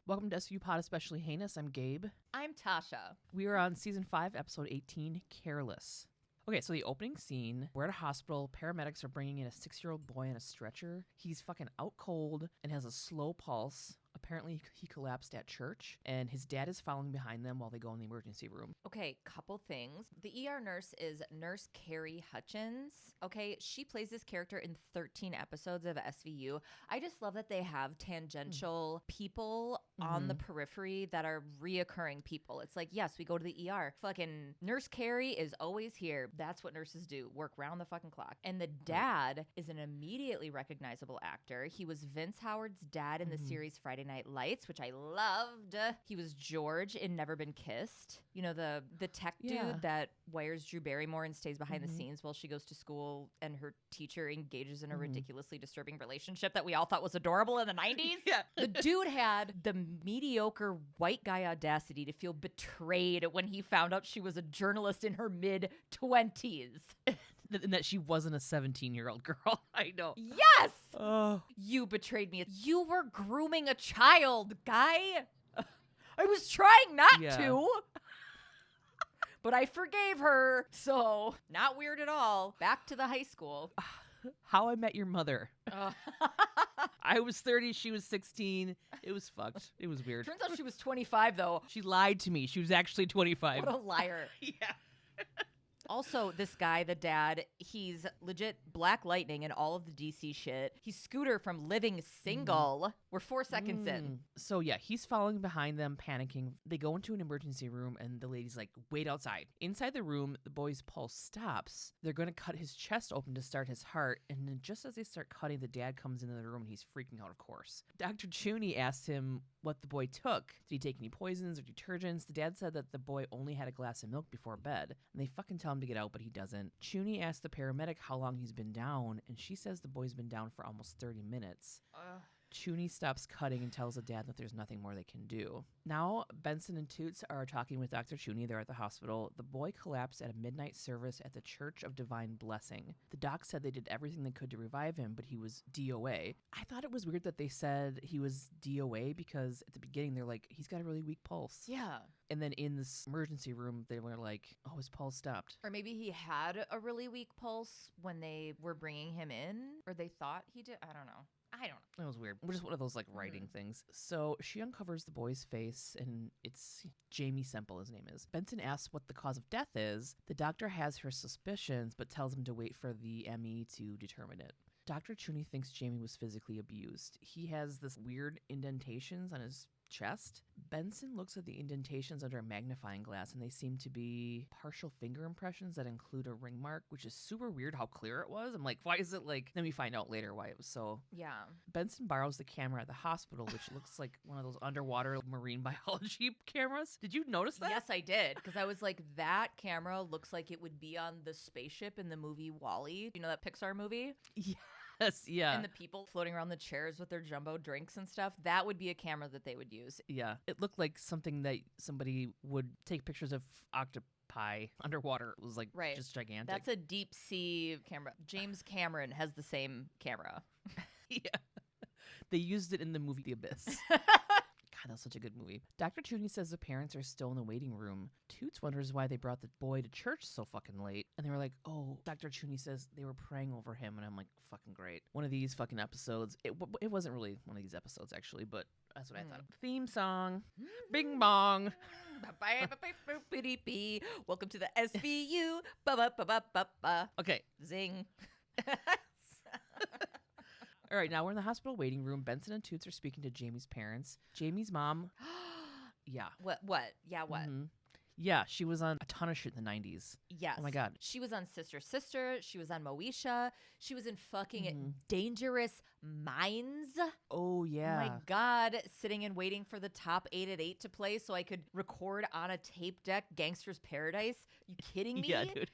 Welcome to SU Pod Especially Heinous. I'm Gabe. I'm Tasha. We are on Season 5, Episode 18, Careless. Okay, so the opening scene, we're at a hospital. Paramedics are bringing in a 6-year-old boy on a stretcher. He's fucking out cold and has a slow pulse. Apparently, he collapsed at church, and his dad is following behind them while they go in the emergency room. Okay, couple things. The ER nurse is Nurse Carrie Hutchins. Okay, she plays this character in 13 episodes of SVU. I just love that they have tangential people on the periphery that are reoccurring people. It's like, yes, we go to the ER. Fucking Nurse Carrie is always here. That's what nurses do, work round the fucking clock. And the dad is an immediately recognizable actor. He was Vince Howard's dad in the series Friday Night Lights, which I loved. He was George in Never Been Kissed. You know, the tech dude that wires Drew Barrymore and stays behind the scenes while she goes to school and her teacher engages in a ridiculously disturbing relationship that we all thought was adorable in the 90s. Yeah. The dude had the mediocre white guy audacity to feel betrayed when he found out she was a journalist in her mid-20s. And that she wasn't a 17-year-old girl. I know. Yes! Oh. You betrayed me. You were grooming a child, guy. I was trying not to. But I forgave her. So, not weird at all. Back to the high school. How I Met Your Mother. I was 30, she was 16. It was fucked. It was weird. Turns out she was 25, though. She lied to me. She was actually 25. What a liar. Yeah. Also, this guy, the dad, he's legit Black Lightning in all of the DC shit. He's Scooter from Living Single. We're 4 seconds in. So, yeah, he's following behind them, panicking. They go into an emergency room, and the lady's like, wait outside. Inside the room, the boy's pulse stops. They're going to cut his chest open to start his heart. And then just as they start cutting, the dad comes into the room, and he's freaking out, of course. Dr. Chooney asks him what the boy took. Did he take any poisons or detergents? The dad said that the boy only had a glass of milk before bed. And they fucking tell him to get out, but he doesn't. Chooney asks the paramedic how long he's been down, and she says the boy's been down for almost 30 minutes. Chooney stops cutting and tells the dad that there's nothing more they can do. Now, Benson and Toots are talking with Dr. Chooney. They're at the hospital. The boy collapsed at a midnight service at the Church of Divine Blessing. The doc said they did everything they could to revive him, but he was DOA. I thought it was weird that they said he was DOA because at the beginning they're like, he's got a really weak pulse. Yeah. And then in this emergency room, they were like, oh, his pulse stopped. Or maybe he had a really weak pulse when they were bringing him in, or they thought he did. I don't know. That was weird. Just one of those like writing things. So she uncovers the boy's face, and it's Jamie Semple, his name is. Benson asks what the cause of death is. The doctor has her suspicions, but tells him to wait for the ME to determine it. Dr. Chooney thinks Jamie was physically abused. He has this weird indentations on his chest. Benson looks at the indentations under a magnifying glass, and they seem to be partial finger impressions that include a ring mark, which is super weird how clear it was. I'm like, why is it like... Then we find out later why it was so... Yeah. Benson borrows the camera at the hospital, which looks like one of those underwater marine biology cameras. Did you notice that? Yes, I did. Because I was like, that camera looks like it would be on the spaceship in the movie WALL-E. You know that Pixar movie? Yeah. Yes, yeah. And the people floating around the chairs with their jumbo drinks and stuff. That would be a camera that they would use. Yeah. It looked like something that somebody would take pictures of octopi underwater. It was like just gigantic. That's a deep sea camera. James Cameron has the same camera. Yeah. They used it in the movie The Abyss. God, that's such a good movie. Dr. Chooney says the parents are still in the waiting room. Toots wonders why they brought the boy to church so fucking late. And they were like, oh, Dr. Chooney says they were praying over him. And I'm like, fucking great. One of these fucking episodes. It wasn't really one of these episodes, actually, but that's what I thought. Theme song. Bing bong. Welcome to the SVU. Ba-ba-ba-ba-ba-ba. Okay. Zing. All right, now we're in the hospital waiting room. Benson and Toots are speaking to Jamie's parents. Jamie's mom, yeah. What? Yeah, what? Mm-hmm. Yeah, she was on a ton of shit in the 90s. Yes. Oh my God. She was on Sister Sister. She was on Moesha. She was in fucking Dangerous Minds. Oh, yeah. Oh my God. Sitting and waiting for the top 8 at 8 to play so I could record on a tape deck Gangster's Paradise. You kidding me? Yeah, dude.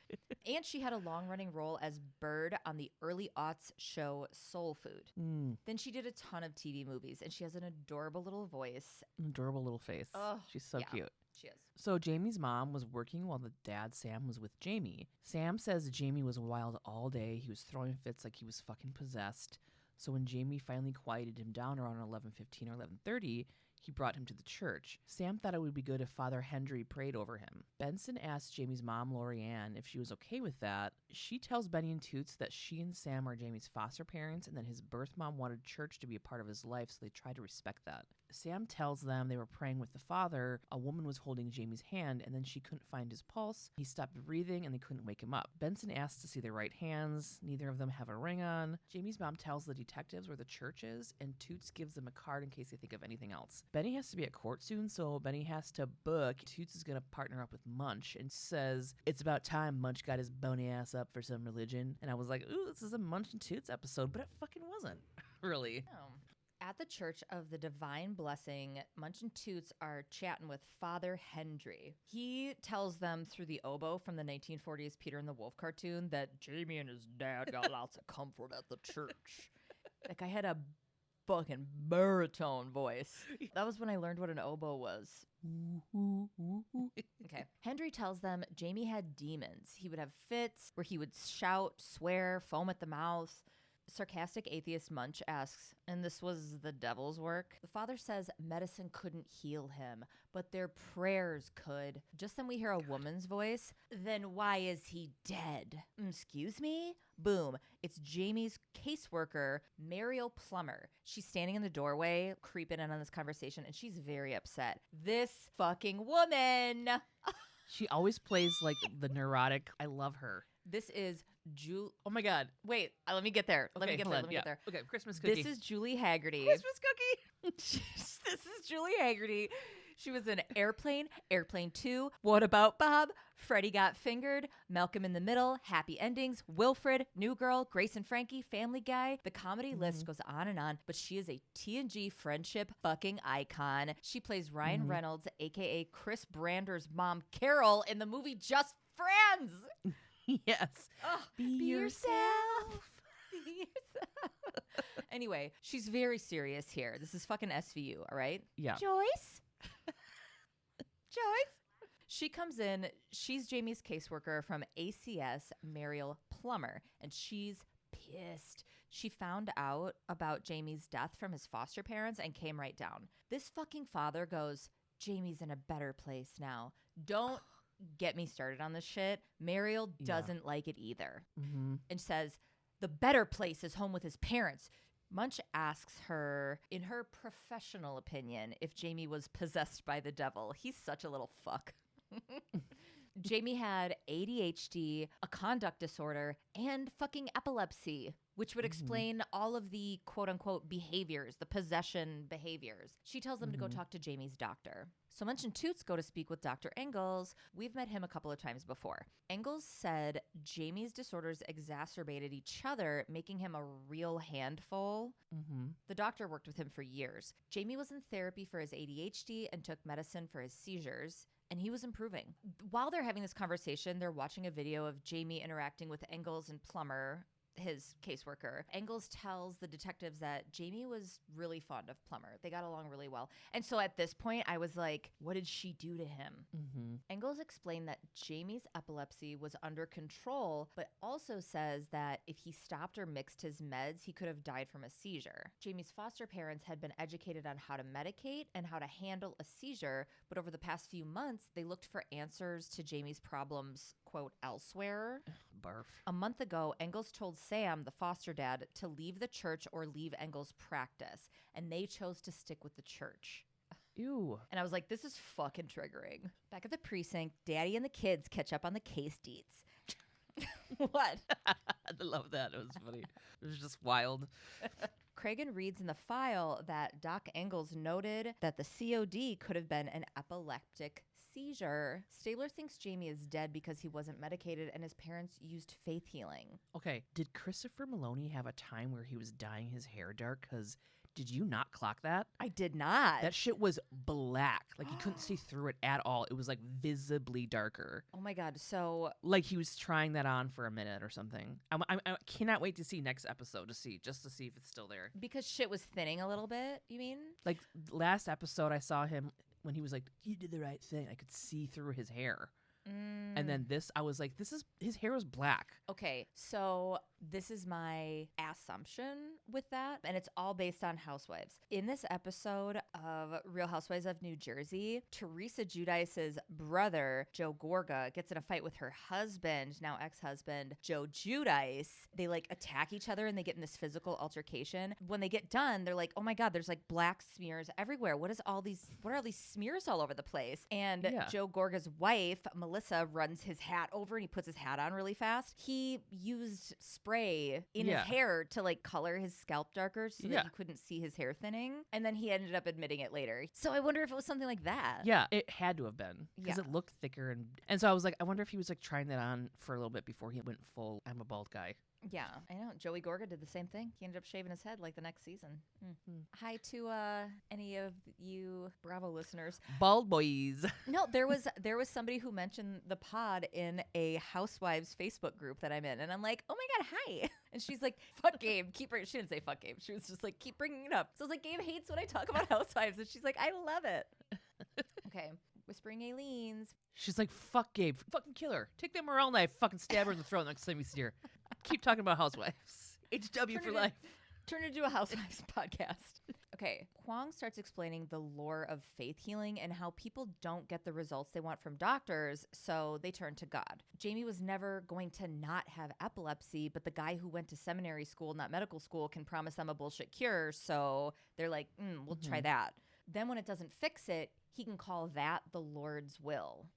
And she had a long-running role as Bird on the early aughts show Soul Food. Then she did a ton of TV movies, and she has an adorable little voice. Adorable little face. Oh, she's so cute. She is. So Jamie's mom was working while the dad, Sam, was with Jamie. Sam says Jamie was wild all day. He was throwing fits like he was fucking possessed. So when Jamie finally quieted him down around 11:15 or 11:30, he brought him to the church. Sam thought it would be good if Father Hendry prayed over him. Benson asked Jamie's mom, Lori Ann, if she was okay with that. She tells Benny and Toots that she and Sam are Jamie's foster parents and that his birth mom wanted church to be a part of his life, so they tried to respect that. Sam tells them they were praying with the father. A woman was holding Jamie's hand, and then she couldn't find his pulse. He stopped breathing, and they couldn't wake him up. Benson asks to see their right hands. Neither of them have a ring on. Jamie's mom tells the detectives where the church is, and Toots gives them a card in case they think of anything else. Benny has to be at court soon, so Benny has to book. Toots is going to partner up with Munch and says, it's about time Munch got his bony ass up for some religion. And I was like, ooh, this is a Munch and Toots episode, but it fucking wasn't. Really. Oh. At the Church of the Divine Blessing, Munch and Toots are chatting with Father Hendry. He tells them through the oboe from the 1940s Peter and the Wolf cartoon that Jamie and his dad got lots of comfort at the church. That guy had a fucking baritone voice. That was when I learned what an oboe was. Okay. Hendry tells them Jamie had demons. He would have fits where he would shout, swear, foam at the mouth. Sarcastic atheist Munch asks, and this was the devil's work? The father says medicine couldn't heal him, but their prayers could. Just then we hear a woman's voice. Then why is he dead? Excuse me? Boom. It's Jamie's caseworker, Muriel Plummer. She's standing in the doorway, creeping in on this conversation, and she's very upset. This fucking woman. She always plays like the neurotic. I love her. This is Oh my God. Wait, let me get there. Let me get there. Okay, Christmas cookie. This is Julie Haggerty. Christmas cookie. This is Julie Haggerty. She was in Airplane, Airplane 2, What About Bob, Freddie Got Fingered, Malcolm in the Middle, Happy Endings, Wilfred, New Girl, Grace and Frankie, Family Guy. The comedy list goes on and on, but she is a TNG friendship fucking icon. She plays Ryan Reynolds, a.k.a. Chris Brander's mom, Carol, in the movie Just Friends. Yes. Oh, be yourself. Be yourself. Anyway, she's very serious here. This is fucking SVU, all right? Yeah. Joyce? Joyce? She comes in. She's Jamie's caseworker from ACS, Muriel Plummer, and she's pissed. She found out about Jamie's death from his foster parents and came right down. This fucking father goes, Jamie's in a better place now. Don't get me started on this shit. Muriel doesn't like it either and says the better place is home with his parents. Munch asks her, in her professional opinion, if Jamie was possessed by the devil. He's such a little fuck. Jamie had ADHD, a conduct disorder, and fucking epilepsy, which would explain all of the quote-unquote behaviors, the possession behaviors. She tells them to go talk to Jamie's doctor. So Munch and Toots go to speak with Dr. Engels. We've met him a couple of times before. Engels said Jamie's disorders exacerbated each other, making him a real handful. The doctor worked with him for years. Jamie was in therapy for his ADHD and took medicine for his seizures, and he was improving. While they're having this conversation, they're watching a video of Jamie interacting with Engels and Plummer, his caseworker. Engels tells the detectives that Jamie was really fond of Plummer. They got along really well. And so at this point, I was like, what did she do to him? Engels explained that Jamie's epilepsy was under control, but also says that if he stopped or mixed his meds, he could have died from a seizure. Jamie's foster parents had been educated on how to medicate and how to handle a seizure, but over the past few months, they looked for answers to Jamie's problems, quote, elsewhere. Barf. A month ago, Engels told Sam, the foster dad, to leave the church or leave Engels' practice, and they chose to stick with the church. Ew. And I was like, this is fucking triggering. Back at the precinct, Daddy and the kids catch up on the case deets. What? I love that. It was funny. It was just wild. Cragen reads in the file that Doc Engels noted that the COD could have been an epileptic seizure. Stabler thinks Jamie is dead because he wasn't medicated and his parents used faith healing. Okay, did Christopher Maloney have a time where he was dyeing his hair dark? Because did you not clock that? I did not. That shit was black. Like you couldn't see through it at all. It was like visibly darker. Oh my God. So like he was trying that on for a minute or something. I cannot wait to see next episode just to see if it's still there. Because shit was thinning a little bit, you mean? Like last episode I saw him when he was like, you did the right thing. I could see through his hair. And then this, I was like, his hair was black. Okay, so this is my assumption. with that, and it's all based on housewives. In this episode of Real Housewives of New Jersey, Teresa Giudice's brother, Joe Gorga, gets in a fight with her husband, now ex-husband, Joe Giudice. They like attack each other and they get in this physical altercation. When they get done, they're like, oh my God, there's like black smears everywhere. What are all these smears all over the place? And Joe Gorga's wife, Melissa, runs his hat over and he puts his hat on really fast. He used spray in his hair to like color his scalp darker so that you couldn't see his hair thinning. And then he ended up admitting it later. So I wonder if it was something like that. Yeah, it had to have been because it looked thicker. And so I was like, I wonder if he was like trying that on for a little bit before he went full, I'm a bald guy. Yeah, I know. Joey Gorga did the same thing. He ended up shaving his head like the next season. Hi to any of you Bravo listeners. Bald boys. No, there was somebody who mentioned the pod in a Housewives Facebook group that I'm in. And I'm like, oh my God, hi. And she's like, fuck Gabe. She didn't say fuck Gabe. She was just like, keep bringing it up. So I was like, Gabe hates when I talk about Housewives. And she's like, I love it. Okay. Whispering Aileen's. She's like, fuck Gabe. Fucking kill her. Take that Muriel knife. Fucking stab her in the throat next time you see her. Keep talking about housewives. HW for life. Turn it into a Housewives podcast. Okay. Kwong starts explaining the lore of faith healing and how people don't get the results they want from doctors, so they turn to God. Jamie was never going to not have epilepsy, but the guy who went to seminary school, not medical school, can promise them a bullshit cure, so they're like, we'll try that. Then when it doesn't fix it, he can call that the Lord's will.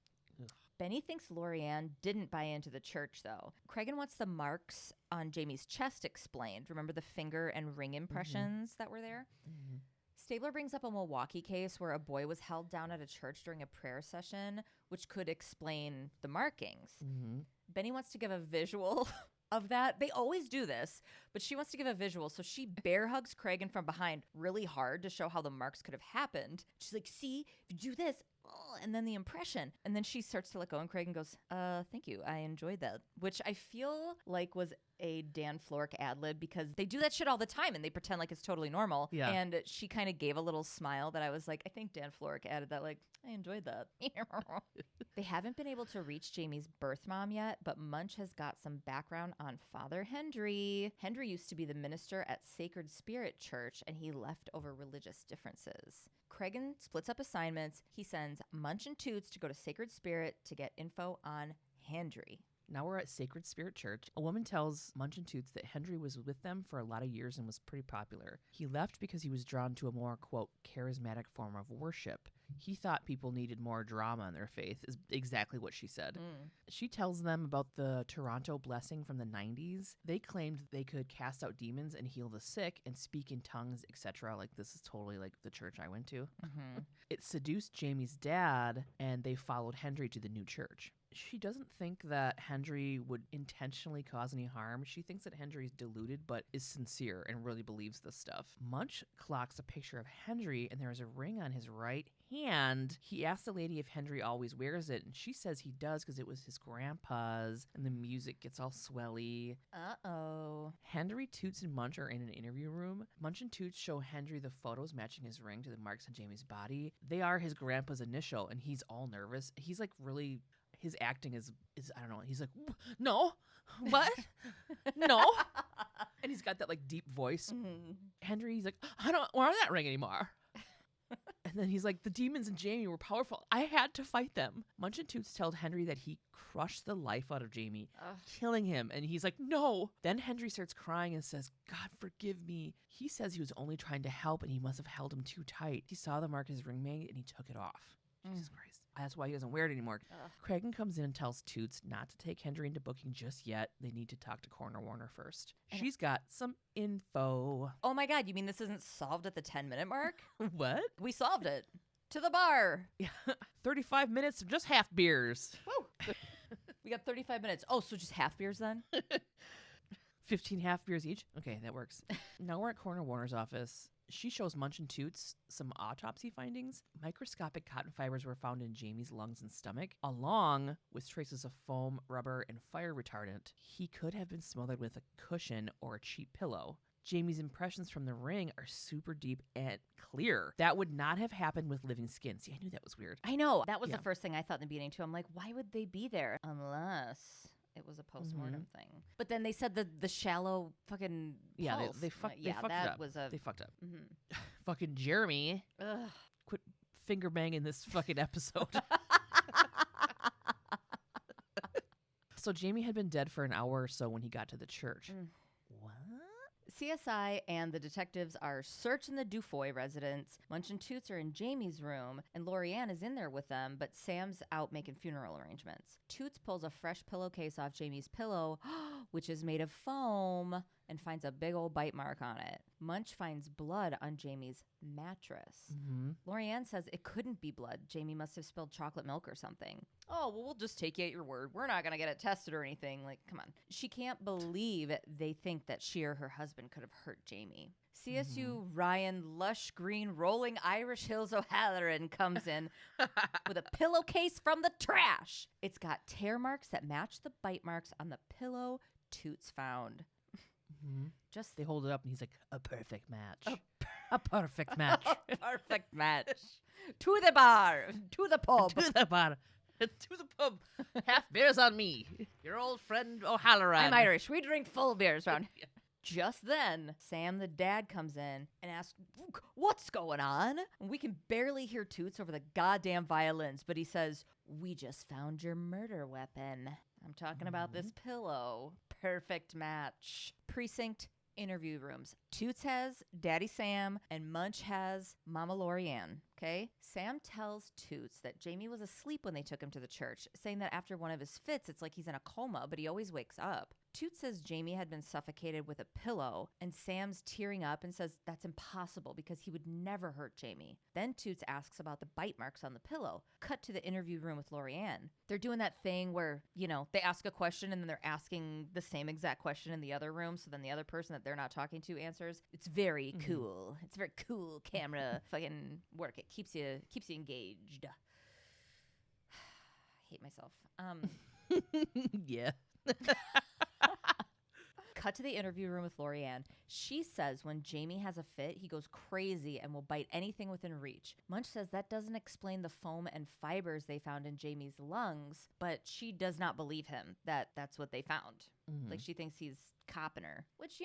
Ugh. Benny thinks Lorianne didn't buy into the church, though. Cragen wants the marks on Jamie's chest explained. Remember the finger and ring impressions that were there? Stabler brings up a Milwaukee case where a boy was held down at a church during a prayer session, which could explain the markings. Benny wants to give a visual of that. They always do this, but she wants to give a visual. So she bear hugs Cragen from behind really hard to show how the marks could have happened. She's like, see, if you do this, and then the impression. And then she starts to let go and Cragen goes, thank you. I enjoyed that. Which I feel like was a Dan Florek ad-lib because they do that shit all the time and they pretend like it's totally normal. Yeah. And she kind of gave a little smile that I was like, I think Dan Florek added that, like, I enjoyed that. They haven't been able to reach Jamie's birth mom yet, but Munch has got some background on Father Hendry. Hendry used to be the minister at Sacred Spirit Church and he left over religious differences. Cragen splits up assignments. He sends Munch and Toots to go to Sacred Spirit to get info on Hendry. Now we're at Sacred Spirit Church. A woman tells Munch and Toots that Hendry was with them for a lot of years and was pretty popular. He left because he was drawn to a more, quote, charismatic form of worship. He thought people needed more drama in their faith, is exactly what she said. She tells them about the Toronto blessing from the 90s. They claimed they could cast out demons and heal the sick and speak in tongues, etc. Like, this is totally like the church I went to. It seduced Jamie's dad, and they followed Hendry to the new church. She doesn't think that Hendry would intentionally cause any harm. She thinks that Hendry is deluded but is sincere and really believes this stuff. Munch clocks a picture of Hendry and there is a ring on his right hand. He asks the lady if Hendry always wears it and she says he does because it was his grandpa's and the music gets all swelly. Hendry, Toots, and Munch are in an interview room. Munch and Toots show Hendry the photos matching his ring to the marks on Jamie's body. They are his grandpa's initial and he's all nervous. He's like really... His acting is I don't know. He's like, no, what? No. And he's got that like deep voice. Hendry, he's like, I don't wear that ring anymore. And then he's like, the demons in Jamie were powerful. I had to fight them. Munch and Toots told Hendry that he crushed the life out of Jamie, killing him. And he's like, no. Then Hendry starts crying and says, God, forgive me. He says he was only trying to help and he must have held him too tight. He saw the mark his ring made and he took it off. Jesus Christ. That's why he doesn't wear it anymore. Cragen comes in and tells Toots not to take Hendry into booking just yet. They need to talk to Coroner Warner first. She's got some info. Oh my God, you mean this isn't solved at the 10-minute mark? What? We solved it. To the bar. Yeah. 35 minutes of just half beers. Woo. We got 35 minutes. Oh, so just half beers then? 15 half beers each? Okay, that works. Now we're at Coroner Warner's office. She shows Munch and Toots some autopsy findings. Microscopic cotton fibers were found in Jamie's lungs and stomach, along with traces of foam, rubber, and fire retardant. He could have been smothered with a cushion or a cheap pillow. Jamie's impressions from the ring are super deep and clear. That would not have happened with living skin. See, I knew that was weird. I know. That was the first thing I thought in the beginning, too. I'm like, why would they be there? Unless it was a postmortem thing. But then they said the shallow fucking pulse. They fucked yeah, it that up. was a They fucked up. mhm. Fucking Jeremy. Ugh. Quit finger banging this fucking episode. So Jamie had been dead for an hour or so when he got to the church. What? CSI and the detectives are searching the Dufoy residence. Munch and Toots are in Jamie's room, and Lorianne is in there with them, but Sam's out making funeral arrangements. Toots pulls a fresh pillowcase off Jamie's pillow, which is made of foam, and finds a big old bite mark on it. Munch finds blood on Jamie's mattress. Lorianne says it couldn't be blood. Jamie must have spilled chocolate milk or something. Oh, well, we'll just take you at your word. We're not going to get it tested or anything. Like, come on. She can't believe they think that she or her husband could have hurt Jamie. CSU Ryan Lush Green Rolling Irish Hills O'Halloran comes in with a pillowcase from the trash. It's got tear marks that match the bite marks on the pillow Toots found. Just They hold it up and he's like, a perfect match. A perfect match. perfect match. To the bar. To the pub. To the bar. To the pub. Half beers on me. Your old friend O'Halloran. I'm Irish. We drink full beers around here. Just then, Sam the dad comes in and asks, what's going on? And we can barely hear Toots over the goddamn violins, but he says, we just found your murder weapon. I'm talking about this pillow. Perfect match. Precinct interview rooms. Toots has Daddy Sam and Munch has Mama Lorianne. Okay? Sam tells Toots that Jamie was asleep when they took him to the church, saying that after one of his fits, it's like he's in a coma, but he always wakes up. Toots says Jamie had been suffocated with a pillow, and Sam's tearing up and says that's impossible because he would never hurt Jamie. Then Toots asks about the bite marks on the pillow. Cut to the interview room with Lorianne. They're doing that thing where, they ask a question and then they're asking the same exact question in the other room, so then the other person that they're not talking to answers. It's very cool. It's very cool camera fucking work. It keeps you engaged. I hate myself. Yeah. Cut to the interview room with Lorianne. She says when Jamie has a fit, he goes crazy and will bite anything within reach. Munch says that doesn't explain the foam and fibers they found in Jamie's lungs, but she does not believe him that that's what they found. Like, she thinks he's copping her, which,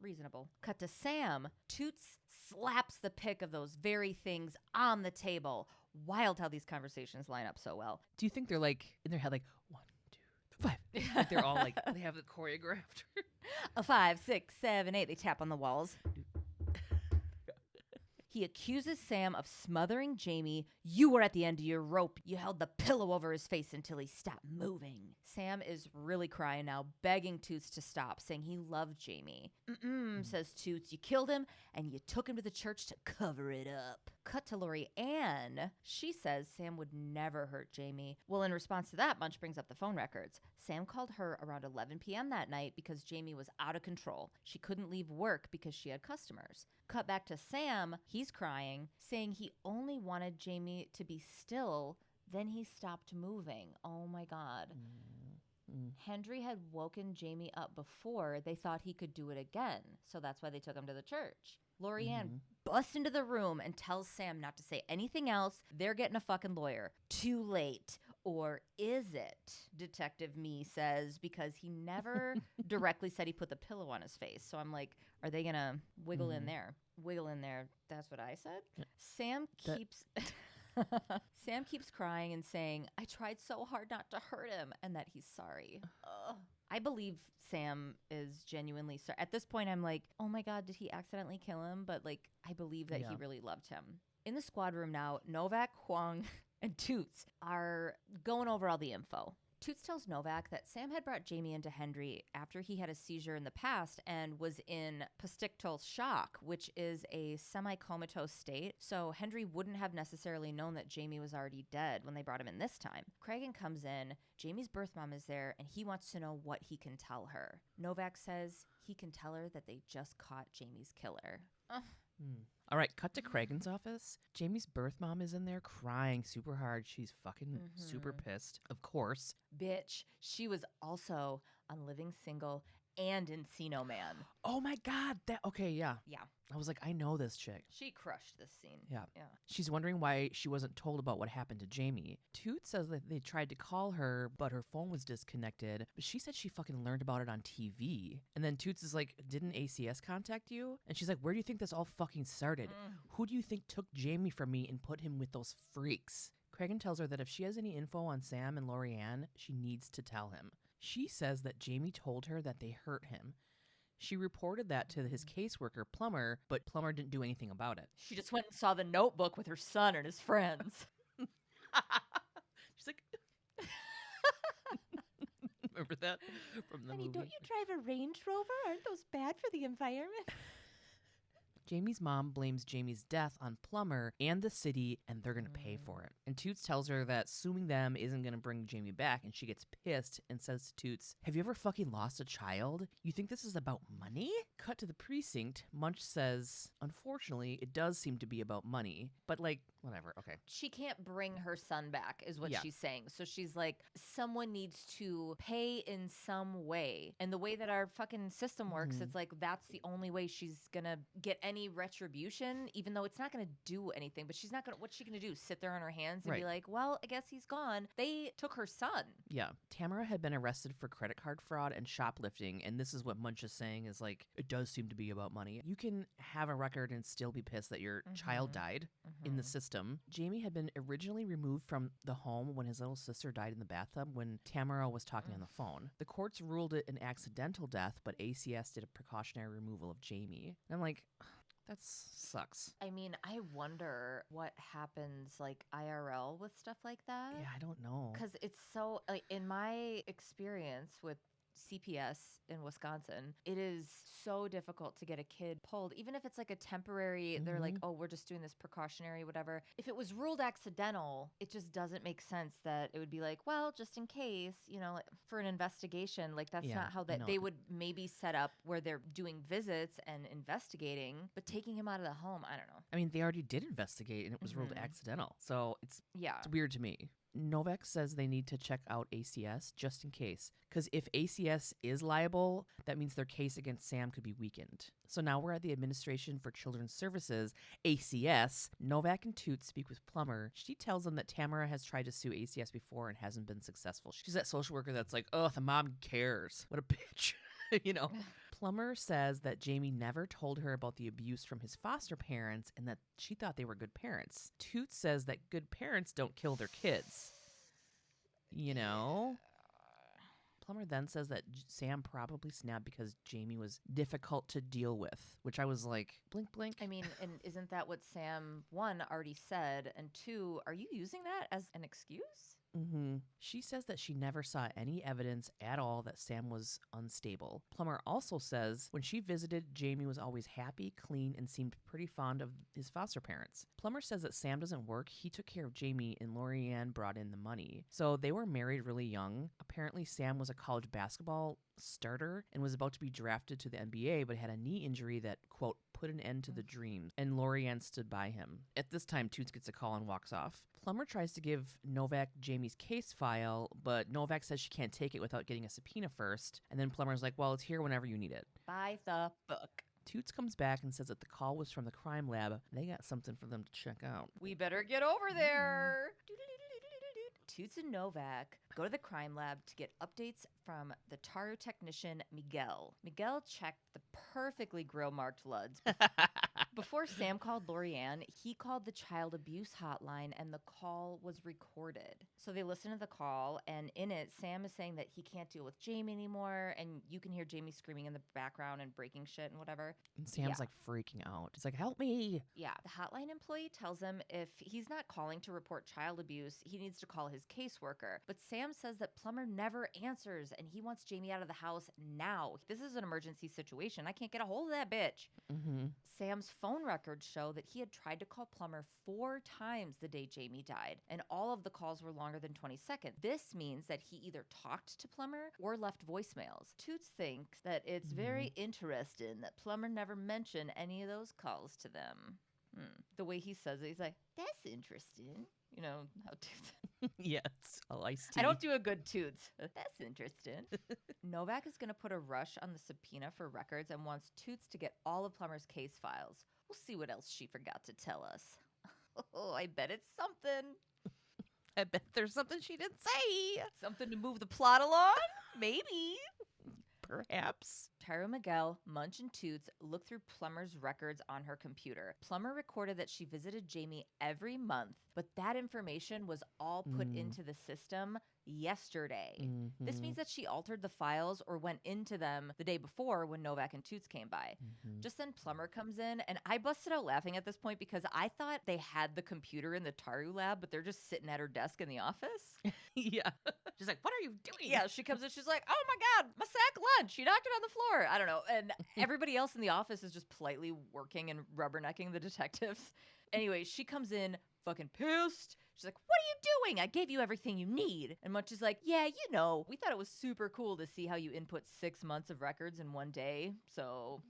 reasonable. Cut to Sam. Toots slaps the pic of those very things on the table. Wild how these conversations line up so well. Do you think they're like, in their head, like, 1, 2, 5? Like they're all like, they have it choreographed. A 5, 6, 7, 8. They tap on the walls. He accuses Sam of smothering Jamie. You were at the end of your rope. You held the pillow over his face until he stopped moving. Sam is really crying now, begging Toots to stop, saying he loved Jamie. Says Toots. You killed him and you took him to the church to cover it up. Cut to Lorianne. She says Sam would never hurt Jamie. Well, in response to that, Munch brings up the phone records. Sam called her around 11 p.m. that night because Jamie was out of control. She couldn't leave work because she had customers. Cut back to Sam. He's crying, saying he only wanted Jamie to be still. Then he stopped moving. Oh my God. Hendry had woken Jamie up before. They thought he could do it again. So that's why they took him to the church. Lorianne busts into the room and tells Sam not to say anything else. They're getting a fucking lawyer. Too late. Or is it? Detective Me says, because he never directly said he put the pillow on his face. So I'm like, are they going to wiggle in there? Wiggle in there. That's what I said. Sam keeps crying and saying, I tried so hard not to hurt him, and that he's sorry. I believe Sam is genuinely sorry. At this point, I'm like, oh my God, did he accidentally kill him? But like, I believe that he really loved him. In the squad room now, Novak, Huang, and Toots are going over all the info. Toots tells Novak that Sam had brought Jamie into Hendry after he had a seizure in the past and was in postictal shock, which is a semi-comatose state. So Hendry wouldn't have necessarily known that Jamie was already dead when they brought him in this time. Cragen comes in. Jamie's birth mom is there, and he wants to know what he can tell her. Novak says he can tell her that they just caught Jamie's killer. All right, cut to Cragen's office. Jamie's birth mom is in there crying super hard. She's fucking super pissed, of course. Bitch, she was also on Living Single and Encino Man. Oh my God. Okay, yeah. Yeah. I was like, I know this chick. She crushed this scene. Yeah. Yeah. She's wondering why she wasn't told about what happened to Jamie. Toot says that they tried to call her, but her phone was disconnected. But she said she fucking learned about it on TV. And then Toots is like, didn't ACS contact you? And she's like, where do you think this all fucking started? Who do you think took Jamie from me and put him with those freaks? Cragen tells her that if she has any info on Sam and Lorianne, she needs to tell him. She says that Jamie told her that they hurt him. She reported that to his caseworker, Plummer, but Plummer didn't do anything about it. She just went and saw the notebook with her son and his friends. She's like, remember that from the Honey, movie? don't you drive a Range Rover? Aren't those bad for the environment? Jamie's mom blames Jamie's death on Plummer and the city, and they're going to pay for it. And Toots tells her that suing them isn't going to bring Jamie back, and she gets pissed and says to Toots, have you ever fucking lost a child? You think this is about money? Cut to the precinct. Munch says, unfortunately, it does seem to be about money, but like, whatever, okay. She can't bring her son back, is what Yeah. she's saying. So she's like, someone needs to pay in some way. And the way that our fucking system works, it's like that's the only way she's going to get any retribution, even though it's not going to do anything. But she's not going to, what's she going to do? Sit there on her hands and be like, well, I guess he's gone. They took her son. Yeah. Tamara had been arrested for credit card fraud and shoplifting, and this is what Munch is saying is like, it does seem to be about money. You can have a record and still be pissed that your child died in the system. Jamie had been originally removed from the home when his little sister died in the bathtub when Tamara was talking on the phone. The courts ruled it an accidental death, but ACS did a precautionary removal of Jamie. And I'm like, that sucks. I mean, I wonder what happens like IRL with stuff like that. Yeah, I don't know. Because it's so, like, in my experience with CPS in Wisconsin, it is so difficult to get a kid pulled, even if it's like a temporary, they're like, oh, we're just doing this precautionary, whatever. If it was ruled accidental, it just doesn't make sense that it would be like, well, just in case, you know, like, for an investigation, like that's not how that they would maybe set up where they're doing visits and investigating, but taking him out of the home, I don't know. I mean, they already did investigate and it was ruled accidental. So it's weird to me. Novak says they need to check out ACS just in case, because if ACS is liable, that means their case against Sam could be weakened. So now we're at the Administration for Children's Services, ACS. Novak and Toots speak with Plummer. She tells them that Tamara has tried to sue ACS before and hasn't been successful. She's that social worker that's like, oh, the mom cares. What a bitch, you know? Plummer says that Jamie never told her about the abuse from his foster parents and that she thought they were good parents. Toots says that good parents don't kill their kids. You know? Plummer then says that Sam probably snapped because Jamie was difficult to deal with, which I was like, blink, blink. I mean, and isn't that what Sam, one, already said? And two, are you using that as an excuse? She says that she never saw any evidence at all that Sam was unstable. Plummer also says when she visited, Jamie was always happy, clean, and seemed pretty fond of his foster parents. Plummer says that Sam doesn't work. He took care of Jamie and Lorianne brought in the money. So they were married really young. Apparently Sam was a college basketball starter and was about to be drafted to the NBA, but had a knee injury that, quote, put an end to the dreams, and Lorianne stood by him. At this time, Toots gets a call and walks off. Plummer tries to give Novak Jamie's case file, but Novak says she can't take it without getting a subpoena first, and then Plummer's like, well, it's here whenever you need it. By the book. Toots comes back and says that the call was from the crime lab. They got something for them to check out. We better get over there. Toots and Novak go to the crime lab to get updates from the Taro technician, Miguel. Miguel checked the perfectly grill-marked LUDs. Before Sam called Lorianne, he called the child abuse hotline and the call was recorded. So they listen to the call, and in it, Sam is saying that he can't deal with Jamie anymore, and you can hear Jamie screaming in the background and breaking shit and whatever. And Sam's like freaking out. He's like, help me. Yeah. The hotline employee tells him if he's not calling to report child abuse, he needs to call his caseworker. But Sam says that Plummer never answers, and he wants Jamie out of the house now. This is an emergency situation. I can't get a hold of that bitch. Sam's phone records show that he had tried to call Plummer 4 times the day Jamie died, and all of the calls were longer than 20 seconds. This means that he either talked to Plummer or left voicemails. Toots thinks that it's very interesting that Plummer never mentioned any of those calls to them. The way he says it, he's like, that's that's interesting. You know how Toots. Yeah, it's all iced tea. I don't do a good Toots. That's interesting. Novak is going to put a rush on the subpoena for records and wants Toots to get all of Plummer's case files. We'll see what else she forgot to tell us. Oh, I bet it's something. I bet there's something she didn't say. Something to move the plot along? Maybe. Perhaps. Tyra Miguel, Munch, and Toots look through Plummer's records on her computer. Plummer recorded that she visited Jamie every month, but that information was all put into the system yesterday. This means that she altered the files or went into them the day before when Novak and Toots came by. Just then Plummer comes in, and I busted out laughing at this point because I thought they had the computer in the Taru lab, but they're just sitting at her desk in the office. Yeah. She's like, what are you doing? Yeah, she comes in, she's like, oh my God, my sack lunch. She knocked it on the floor. I don't know. And everybody else in the office is just politely working and rubbernecking the detectives. Anyway, she comes in fucking pissed. She's like, what are you doing? I gave you everything you need. And Munch is like, yeah, you know, we thought it was super cool to see how you input 6 months of records in one day. So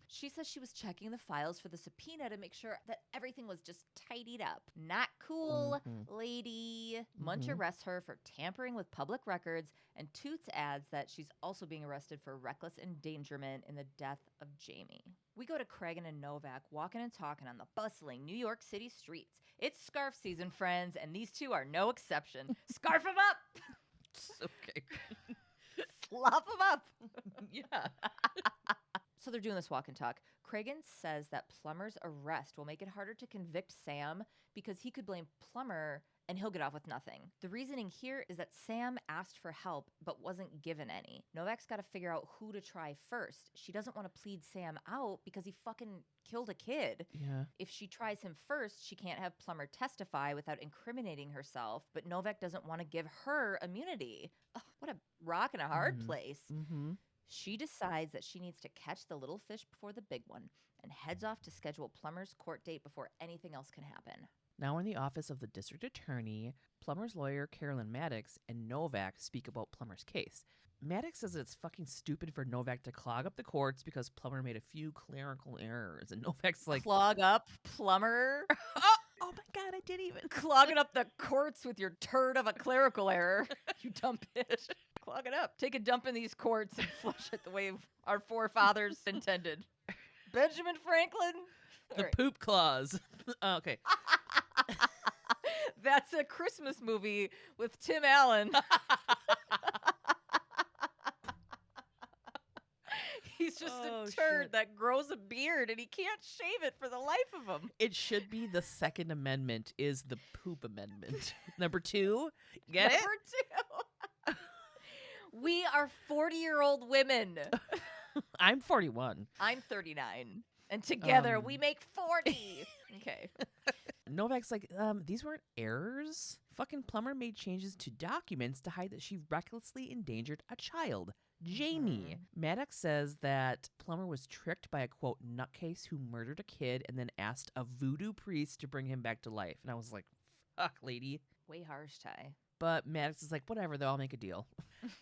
she says she was checking the files for the subpoena to make sure that everything was just tidied up. Not cool, lady. Munch arrests her for tampering with public records, and Toots adds that she's also being arrested for reckless endangerment in the death of Jamie. We go to Craig and Novak walking and talking on the bustling New York City streets. It's scarf season, friends, and these two are no exception. Scarf them up! Okay. Slop them up! Yeah. So they're doing this walk and talk. Cragen says that Plummer's arrest will make it harder to convict Sam because he could blame Plummer and he'll get off with nothing. The reasoning here is that Sam asked for help but wasn't given any. Novak's got to figure out who to try first. She doesn't want to plead Sam out because he fucking killed a kid. Yeah. If she tries him first, she can't have Plummer testify without incriminating herself, but Novak doesn't want to give her immunity. Ugh, what a rock and a hard place. She decides that she needs to catch the little fish before the big one and heads off to schedule Plummer's court date before anything else can happen. Now in the office of the district attorney, Plummer's lawyer, Carolyn Maddox, and Novak speak about Plummer's case. Maddox says it's fucking stupid for Novak to clog up the courts because Plummer made a few clerical errors. And Novak's like, clog up Plummer? Oh my God, I didn't even. Clogging up the courts with your turd of a clerical error. You dumb bitch. Clog it up. Take a dump in these courts and flush it the way our forefathers intended. Benjamin Franklin? The poop clause. Okay. That's a Christmas movie with Tim Allen. He's just a turd that grows a beard and he can't shave it for the life of him. It should be the Second Amendment is the poop amendment. Number 2. Get it? Number 2. We are 40-year-old women. I'm 41. I'm 39. And together we make 40. Okay. Novak's like, these weren't errors. Fucking Plummer made changes to documents to hide that she recklessly endangered a child, Jamie. Maddox says that Plummer was tricked by a, quote, nutcase who murdered a kid and then asked a voodoo priest to bring him back to life. And I was like, fuck, lady. Way harsh, Ty. But Maddox is like, whatever, they'll all make a deal.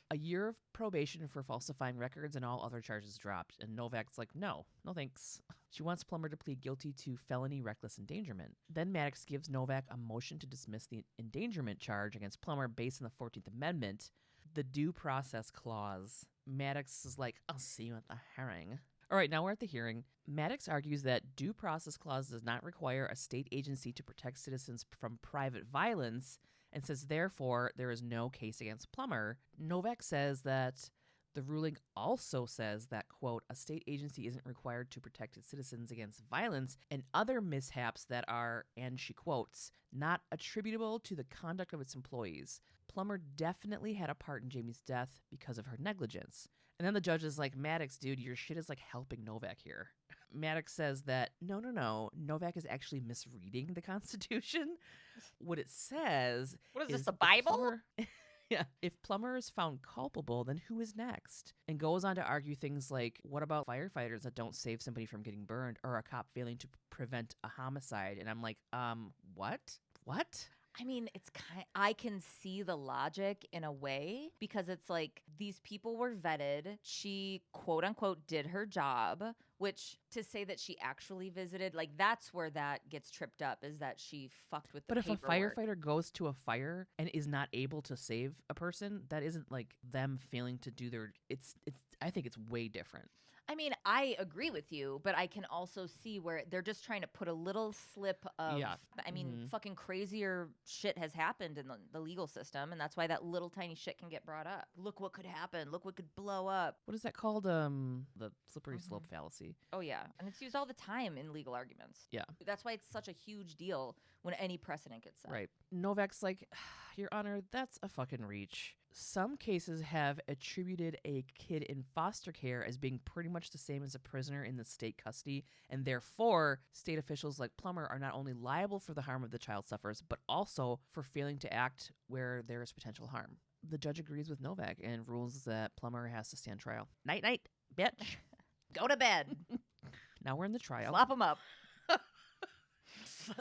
A year of probation for falsifying records and all other charges dropped. And Novak's like, no thanks. She wants Plummer to plead guilty to felony reckless endangerment. Then Maddox gives Novak a motion to dismiss the endangerment charge against Plummer based on the 14th Amendment, the due process clause. Maddox is like, I'll see you at the hearing. All right, now we're at the hearing. Maddox argues that due process clause does not require a state agency to protect citizens from private violence and says, therefore, there is no case against Plummer. Novak says that the ruling also says that, quote, a state agency isn't required to protect its citizens against violence and other mishaps that are, and she quotes, not attributable to the conduct of its employees. Plummer definitely had a part in Jamie's death because of her negligence. And then the judge is like, Maddox, dude, your shit is like helping Novak here. Maddox says that, no, Novak is actually misreading the Constitution. What it says What is this, the Bible? Yeah. If Plummer is found culpable, then who is next? And goes on to argue things like, what about firefighters that don't save somebody from getting burned or a cop failing to prevent a homicide? And I'm like, what? I mean, it's I can see the logic in a way because it's like these people were vetted. She, quote unquote, did her job, which to say that she actually visited, like that's where that gets tripped up, is that she fucked with the But if a paperwork. firefighter goes to a fire and is not able to save a person, that isn't like them failing to do their, it's I think it's way different. I mean, I agree with you, but I can also see where they're just trying to put a little slip of, Yeah. I mean, Mhm. fucking crazier shit has happened in the legal system, and that's why that little tiny shit can get brought up. Look what could happen. Look what could blow up. What is that called? The slippery slope Mhm. fallacy. Oh, yeah. And it's used all the time in legal arguments. Yeah. That's why it's such a huge deal when any precedent gets set. Right. Novak's like, Your Honor, that's a fucking reach. Some cases have attributed a kid in foster care as being pretty much the same as a prisoner in the state custody, and therefore, state officials like Plummer are not only liable for the harm of the child suffers, but also for failing to act where there is potential harm. The judge agrees with Novak and rules that Plummer has to stand trial. Night, night, bitch. Go to bed. Now we're in the trial. Slap him up.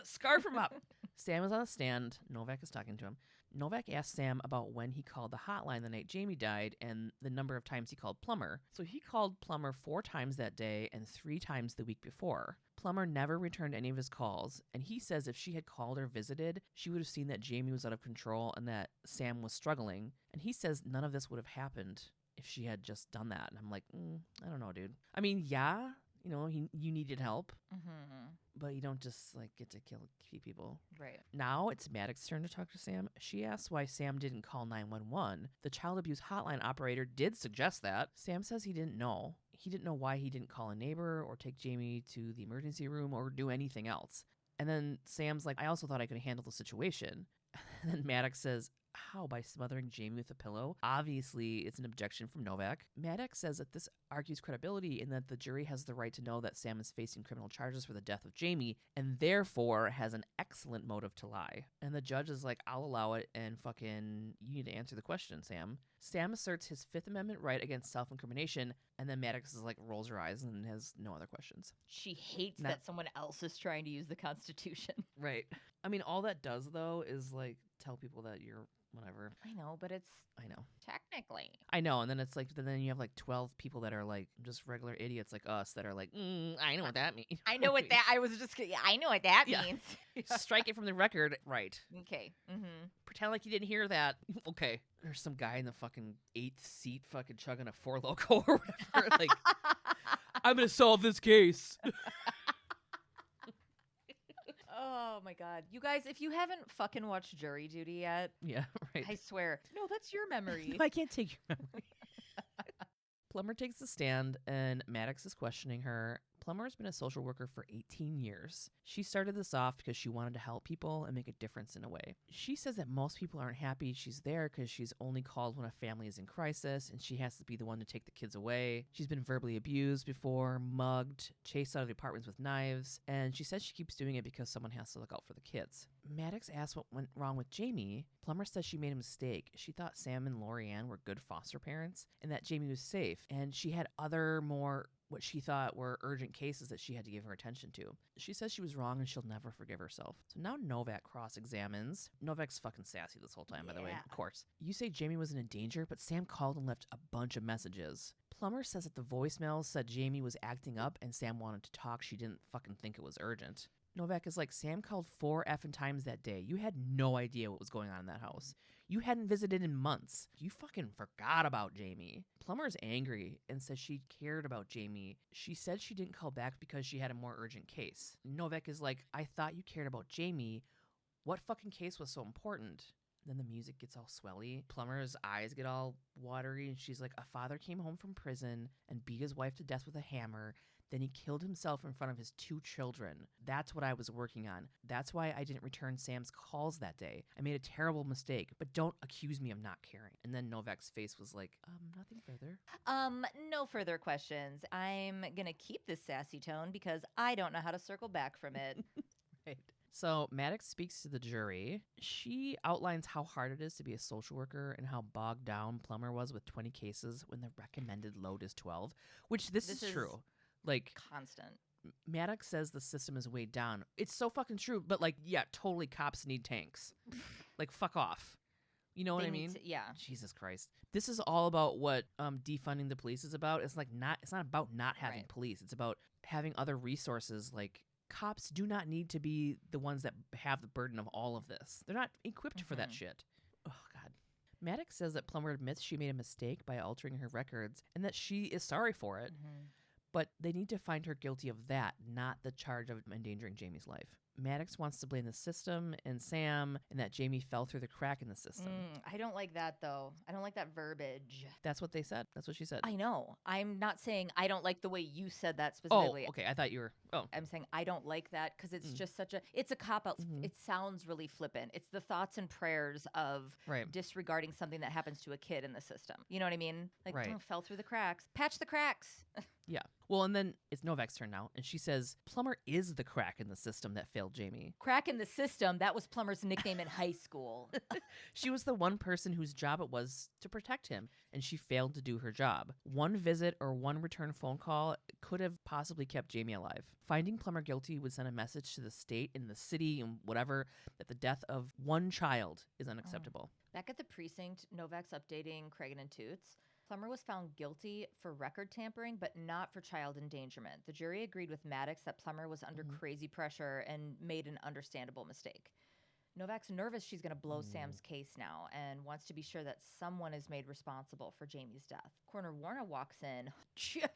Scarf him up. Sam is on the stand. Novak is talking to him. Novak asked Sam about when he called the hotline the night Jamie died and the number of times he called Plummer. So he called Plummer 4 times that day and 3 times the week before. Plummer never returned any of his calls, and he says if she had called or visited, she would have seen that Jamie was out of control and that Sam was struggling. And he says none of this would have happened if she had just done that. And I'm like, I don't know, dude. I mean, yeah, you needed help, Mm-hmm. but you don't just like get to kill people. Right. Now it's Maddox's turn to talk to Sam. She asks why Sam didn't call 911. The child abuse hotline operator did suggest that. Sam says he didn't know. He didn't know why he didn't call a neighbor or take Jamie to the emergency room or do anything else. And then Sam's like, I also thought I could handle the situation. And then Maddox says, how? By smothering Jamie with a pillow? Obviously, it's an objection from Novak. Maddox says that this argues credibility and that the jury has the right to know that Sam is facing criminal charges for the death of Jamie and therefore has an excellent motive to lie. And the judge is like, I'll allow it and fucking, you need to answer the question, Sam. Sam asserts his Fifth Amendment right against self-incrimination, and then Maddox is like, rolls her eyes and has no other questions. She hates Not- that someone else is trying to use the Constitution. Right. I mean, all that does, though, is like tell people that you're whatever. I know, but it's I know. technically. I know, and then it's like, then you have like 12 people that are like just regular idiots like us that are like, I know what that means. I know what that. I was just. I know what that Yeah. means. Strike it from the record. Right. Okay. Mm-hmm. Pretend like you didn't hear that. Okay. There's some guy in the fucking 8th seat fucking chugging a Four Loko or whatever. Like, I'm going to solve this case. Oh my God, you guys! If you haven't fucking watched Jury Duty yet, Yeah, right. I swear, no, that's your memory. No, I can't take your memory. Plummer takes the stand and Maddox is questioning her. Plummer has been a social worker for 18 years. She started this off because she wanted to help people and make a difference in a way. She says that most people aren't happy she's there because she's only called when a family is in crisis and she has to be the one to take the kids away. She's been verbally abused before, mugged, chased out of the apartments with knives, and she says she keeps doing it because someone has to look out for the kids. Maddox asks what went wrong with Jamie. Plummer says she made a mistake. She thought Sam and Lorianne were good foster parents and that Jamie was safe, and she had other more what she thought were urgent cases that she had to give her attention to. She says she was wrong and she'll never forgive herself. So now Novak cross-examines. Novak's fucking sassy this whole time, by the way, Yeah. of course. You say Jamie wasn't in danger, but Sam called and left a bunch of messages. Plummer says that the voicemails said Jamie was acting up and Sam wanted to talk. She didn't fucking think it was urgent. Novak is like, Sam called 4 effing times that day. You had no idea what was going on in that house. You hadn't visited in months. You fucking forgot about Jamie. Plummer's angry and says she cared about Jamie. She said she didn't call back because she had a more urgent case. Novak is like, I thought you cared about Jamie. What fucking case was so important? Then the music gets all swelly. Plummer's eyes get all watery and she's like, a father came home from prison and beat his wife to death with a hammer. Then he killed himself in front of his 2 children. That's what I was working on. That's why I didn't return Sam's calls that day. I made a terrible mistake, but don't accuse me of not caring. And then Novak's face was like, nothing further. No further questions. I'm gonna keep this sassy tone because I don't know how to circle back from it. Right. So Maddox speaks to the jury. She outlines how hard it is to be a social worker and how bogged down Plummer was with 20 cases when the recommended load is 12, which this is true. Like, constant. Maddox says the system is weighed down. It's so fucking true, but like, yeah, totally cops need tanks. Like, fuck off. You know what They I need mean? to- yeah. Jesus Christ. This is all about what defunding the police is about. It's not about not having Right. police. It's about having other resources. Like cops do not need to be the ones that have the burden of all of this. They're not equipped for that shit. Oh God. Maddox says that Plummer admits she made a mistake by altering her records and that she is sorry for it. But they need to find her guilty of that, not the charge of endangering Jamie's life. Maddox wants to blame the system and Sam and that Jamie fell through the crack in the system. I don't like that, though. I don't like that verbiage. That's what they said. That's what she said. I know. I'm not saying I don't like the way you said that Oh, specifically. okay. I thought you were. Oh, I'm saying I don't like that because it's just it's a cop-out. It sounds really flippant. It's the thoughts and prayers of right. disregarding something that happens to a kid in the system. You know what I mean? Like, Right. oh, fell through the cracks. Patch the cracks. Yeah. Well, and then it's Novak's turn now, and she says Plummer is the crack in the system that failed Jamie. Crack in the system. That was Plummer's nickname in high school. She was the one person whose job it was to protect him, and she failed to do her job. One visit or one return phone call could have possibly kept Jamie alive. Finding Plummer guilty would send a message to the state and the city and whatever that the death of one child is unacceptable. Back at the precinct, Novak's updating Craig and Toots. Plummer was found guilty for record tampering, but not for child endangerment. The jury agreed with Maddox that Plummer was under crazy pressure and made an understandable mistake. Novak's nervous she's going to blow Sam's case now and wants to be sure that someone is made responsible for Jamie's death. Coroner Warner walks in,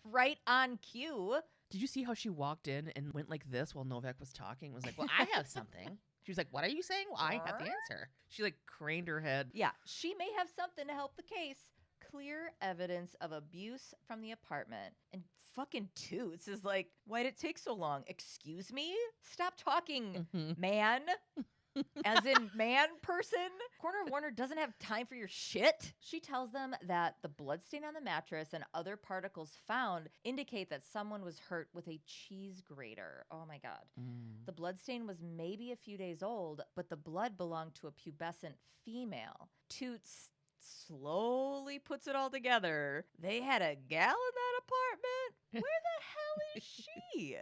right on cue. Did you see how she walked in and went like this while Novak was talking? Was like, well, I have something. She was like, what are you saying? Well, I have the answer. She like craned her head. Yeah, she may have something to help the case. Clear evidence of abuse from the apartment. And fucking Toots is like, why'd it take so long? Excuse me? Stop talking, man. As in man person. Coroner Warner doesn't have time for your shit. She tells them that the bloodstain on the mattress and other particles found indicate that someone was hurt with a cheese grater. Oh my God. The bloodstain was maybe a few days old, but the blood belonged to a pubescent female. Toots slowly puts it all together. They had a gal in that apartment? Where the hell is she?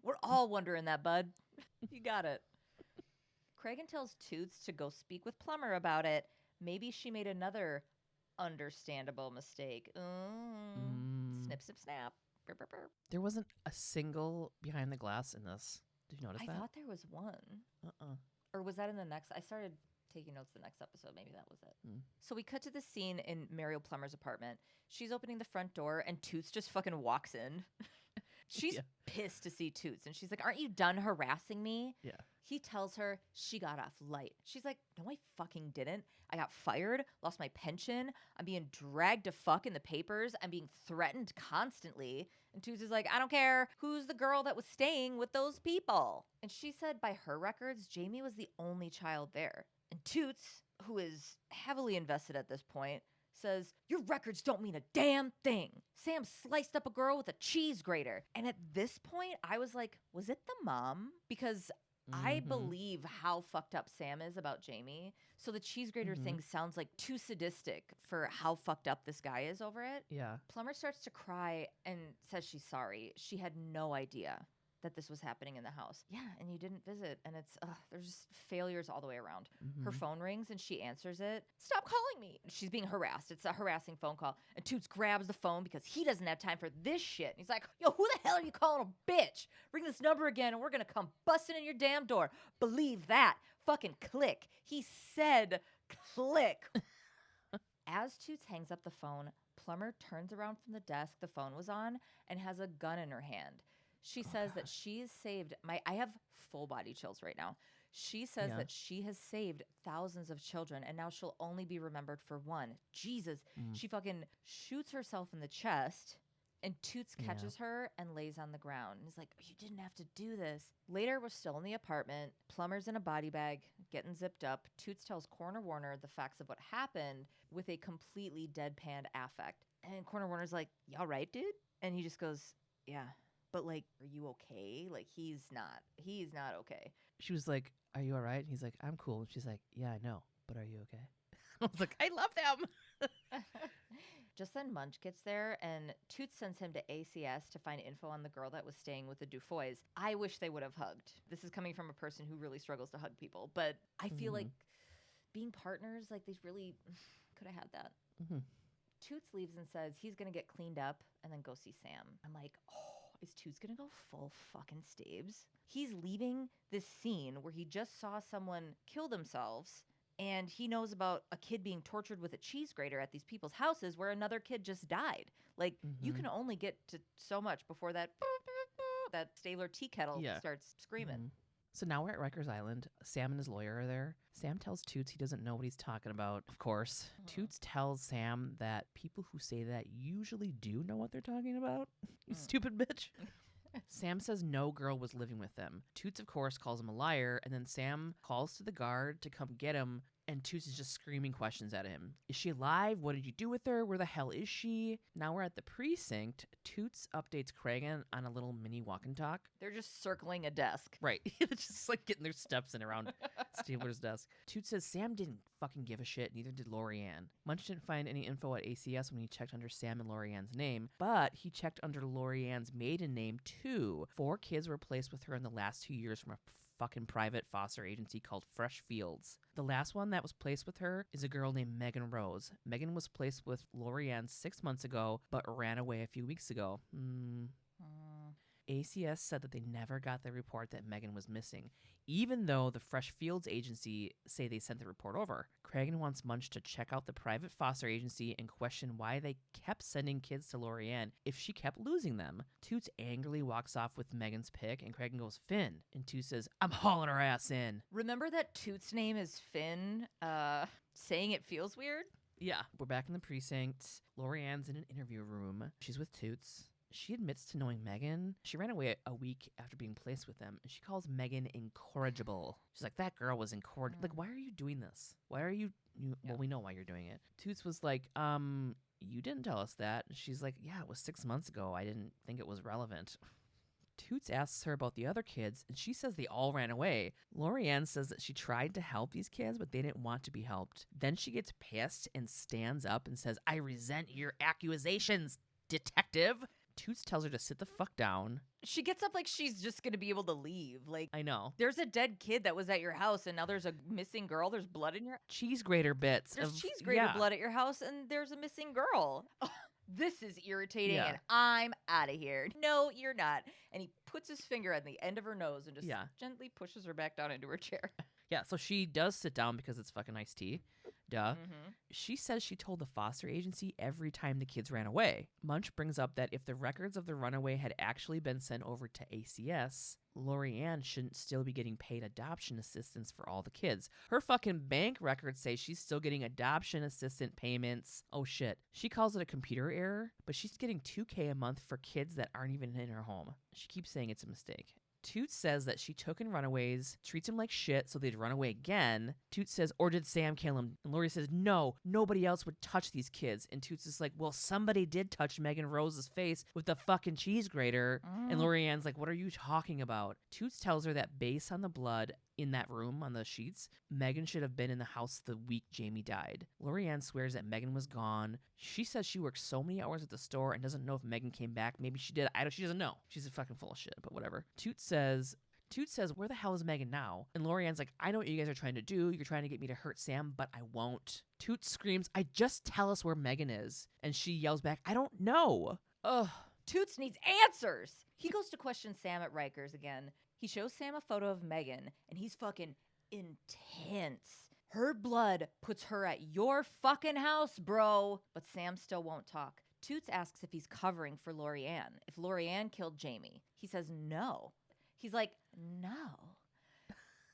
We're all wondering that, bud. You got it. Cragen tells Toots to go speak with Plummer about it. Maybe she made another understandable mistake. Snip, snip, snap. Burr, burr, burr. There wasn't a single behind the glass in this. Did you notice I that? thought there was one. Or was that in the next? I started taking notes the next episode. Maybe that was it. So we cut to the scene in Muriel Plummer's apartment. She's opening the front door and Toots just fucking walks in. She's pissed to see Toots and she's like, aren't you done harassing me? Yeah. He tells her she got off light. She's like, no, I fucking didn't. I got fired, lost my pension. I'm being dragged to fuck in the papers. I'm being threatened constantly. And Toots is like, I don't care. Who's the girl that was staying with those people? And she said by her records, Jamie was the only child there. And Toots, who is heavily invested at this point, says, your records don't mean a damn thing. Sam sliced up a girl with a cheese grater. And at this point, I was like, was it the mom? Because I believe how fucked up Sam is about Jamie. So the cheese grater thing sounds like too sadistic for how fucked up this guy is over it. Yeah. Plummer starts to cry and says she's sorry. She had no idea that this was happening in the house. Yeah, and you didn't visit. And it's, there's just failures all the way around. Her phone rings and she answers it. Stop calling me. She's being harassed. It's a harassing phone call. And Toots grabs the phone because he doesn't have time for this shit. And he's like, yo, who the hell are you calling a bitch? Ring this number again and we're going to come busting in your damn door. Believe that. Fucking click. He said click. As Toots hangs up the phone, Plummer turns around from the desk the phone was on and has a gun in her hand. She says that she's saved I have full body chills right now. She says that she has saved thousands of children and now she'll only be remembered for one. Jesus. She fucking shoots herself in the chest and Toots catches her and lays on the ground. And he's like, you didn't have to do this. Later, we're still in the apartment. Plummer's in a body bag, getting zipped up. Toots tells Coroner Warner the facts of what happened with a completely deadpanned affect. And Coroner Warner's like, you all right, dude? And he just goes, yeah. But like, are you okay? Like, he's not okay. She was like, are you all right? And he's like, I'm cool. And she's like, yeah, I know. But are you okay? I was like, I love them. Just then Munch gets there and Toots sends him to ACS to find info on the girl that was staying with the Dufoys. I wish they would have hugged. This is coming from a person who really struggles to hug people. But I feel like being partners, like they really could have had that. Mm-hmm. Toots leaves and says he's going to get cleaned up and then go see Sam. I'm like, oh, is Toots going to go full fucking Staves? He's leaving this scene where he just saw someone kill themselves and he knows about a kid being tortured with a cheese grater at these people's houses where another kid just died. Like, you can only get to so much before that Staler tea kettle starts screaming. Mm-hmm. So now we're at Rikers Island. Sam and his lawyer are there. Sam tells Toots he doesn't know what he's talking about, of course. Toots tells Sam that people who say that usually do know what they're talking about. You stupid bitch. Sam says no girl was living with them. Toots, of course, calls him a liar, and then Sam calls to the guard to come get him, and Toots is just screaming questions at him. Is she alive? What did you do with her? Where the hell is she? Now we're at the precinct. Toots updates Cragen on a little mini walk and talk. They're just circling a desk. Right. It's just like getting their steps in around Stabler's desk. Toots says Sam didn't fucking give a shit, neither did Lorianne. Munch didn't find any info at ACS when he checked under Sam and Lorianne's name, but he checked under Lorianne's maiden name too. 4 kids were placed with her in the last 2 years from a fucking private foster agency called Fresh Fields. The last one that was placed with her is a girl named Megan Rose. Megan was placed with Lorianne 6 months ago, but ran away a few weeks ago. ACS said that they never got the report that Megan was missing, even though the Fresh Fields agency say they sent the report over. Cragen wants Munch to check out the private foster agency and question why they kept sending kids to Lorianne if she kept losing them. Toots angrily walks off with Megan's pick, and Cragen goes, Finn. And Toots says, I'm hauling her ass in. Remember that Toots' name is Finn? Saying it feels weird? Yeah. We're back in the precinct. Lorianne's in an interview room. She's with Toots. She admits to knowing Megan. She ran away a week after being placed with them, and she calls Megan incorrigible. She's like, that girl was incorrigible. Like, why are you doing this? Why are you well, we know why you're doing it. Toots was like, you didn't tell us that. She's like, yeah, it was 6 months ago. I didn't think it was relevant. Toots asks her about the other kids, and she says they all ran away. Lorianne says that she tried to help these kids, but they didn't want to be helped. Then she gets pissed and stands up and says, I resent your accusations, detective. Toots tells her to sit the fuck down. She gets up like she's just going to be able to leave. Like, I know. There's a dead kid that was at your house, and now there's a missing girl. There's blood in your... Cheese grater bits. There's cheese grater blood at your house, and there's a missing girl. Oh, this is irritating, and I'm out of here. No, you're not. And he puts his finger on the end of her nose and just gently pushes her back down into her chair. Yeah, so she does sit down because it's fucking iced tea. Duh. She says she told the foster agency every time the kids ran away. Munch brings up that if the records of the runaway had actually been sent over to ACS, Lorianne shouldn't still be getting paid adoption assistance for all the kids. Her fucking bank records say she's still getting adoption assistant payments. Oh shit. She calls it a computer error, but she's getting $2,000 a month for kids that aren't even in her home. She keeps saying it's a mistake. Toots says that she took in runaways, treats him like shit so they'd run away again. Toots says, or did Sam kill him? And Lori says, no, nobody else would touch these kids. And Toots is like, well, somebody did touch Megan Rose's face with a fucking cheese grater. And Lorianne's like, what are you talking about? Toots tells her that based on the blood in that room on the sheets, Megan should have been in the house the week Jamie died. Lorianne swears that Megan was gone. She says she worked so many hours at the store and doesn't know if Megan came back. Maybe she did. She doesn't know. She's fucking full of shit, but whatever. Toots says, where the hell is Megan now? And Lorianne's like, I know what you guys are trying to do. You're trying to get me to hurt Sam, but I won't. Toots screams, just tell us where Megan is. And she yells back, I don't know. Ugh. Toots needs answers. He goes to question Sam at Rikers again. He shows Sam a photo of Megan, and he's fucking intense. Her blood puts her at your fucking house, bro. But Sam still won't talk. Toots asks if he's covering for Lorianne, if Lorianne killed Jamie. He says no. He's like, no.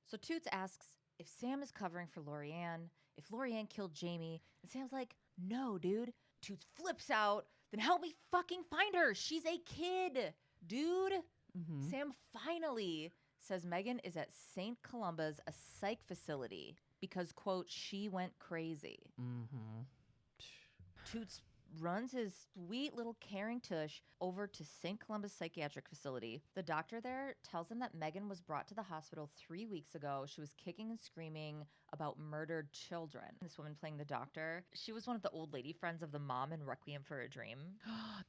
So Toots asks if Sam is covering for Lorianne, if Lorianne killed Jamie. And Sam's like, no, dude. Toots flips out. Then help me fucking find her. She's a kid, dude. Sam finally says Megan is at St. Columba's, a psych facility, because, quote, she went crazy. Toots runs his sweet little caring tush over to St. Columba's Psychiatric Facility. The doctor there tells him that Megan was brought to the hospital 3 weeks ago. She was kicking and screaming about murdered children. This woman playing the doctor, she was one of the old lady friends of the mom in Requiem for a Dream.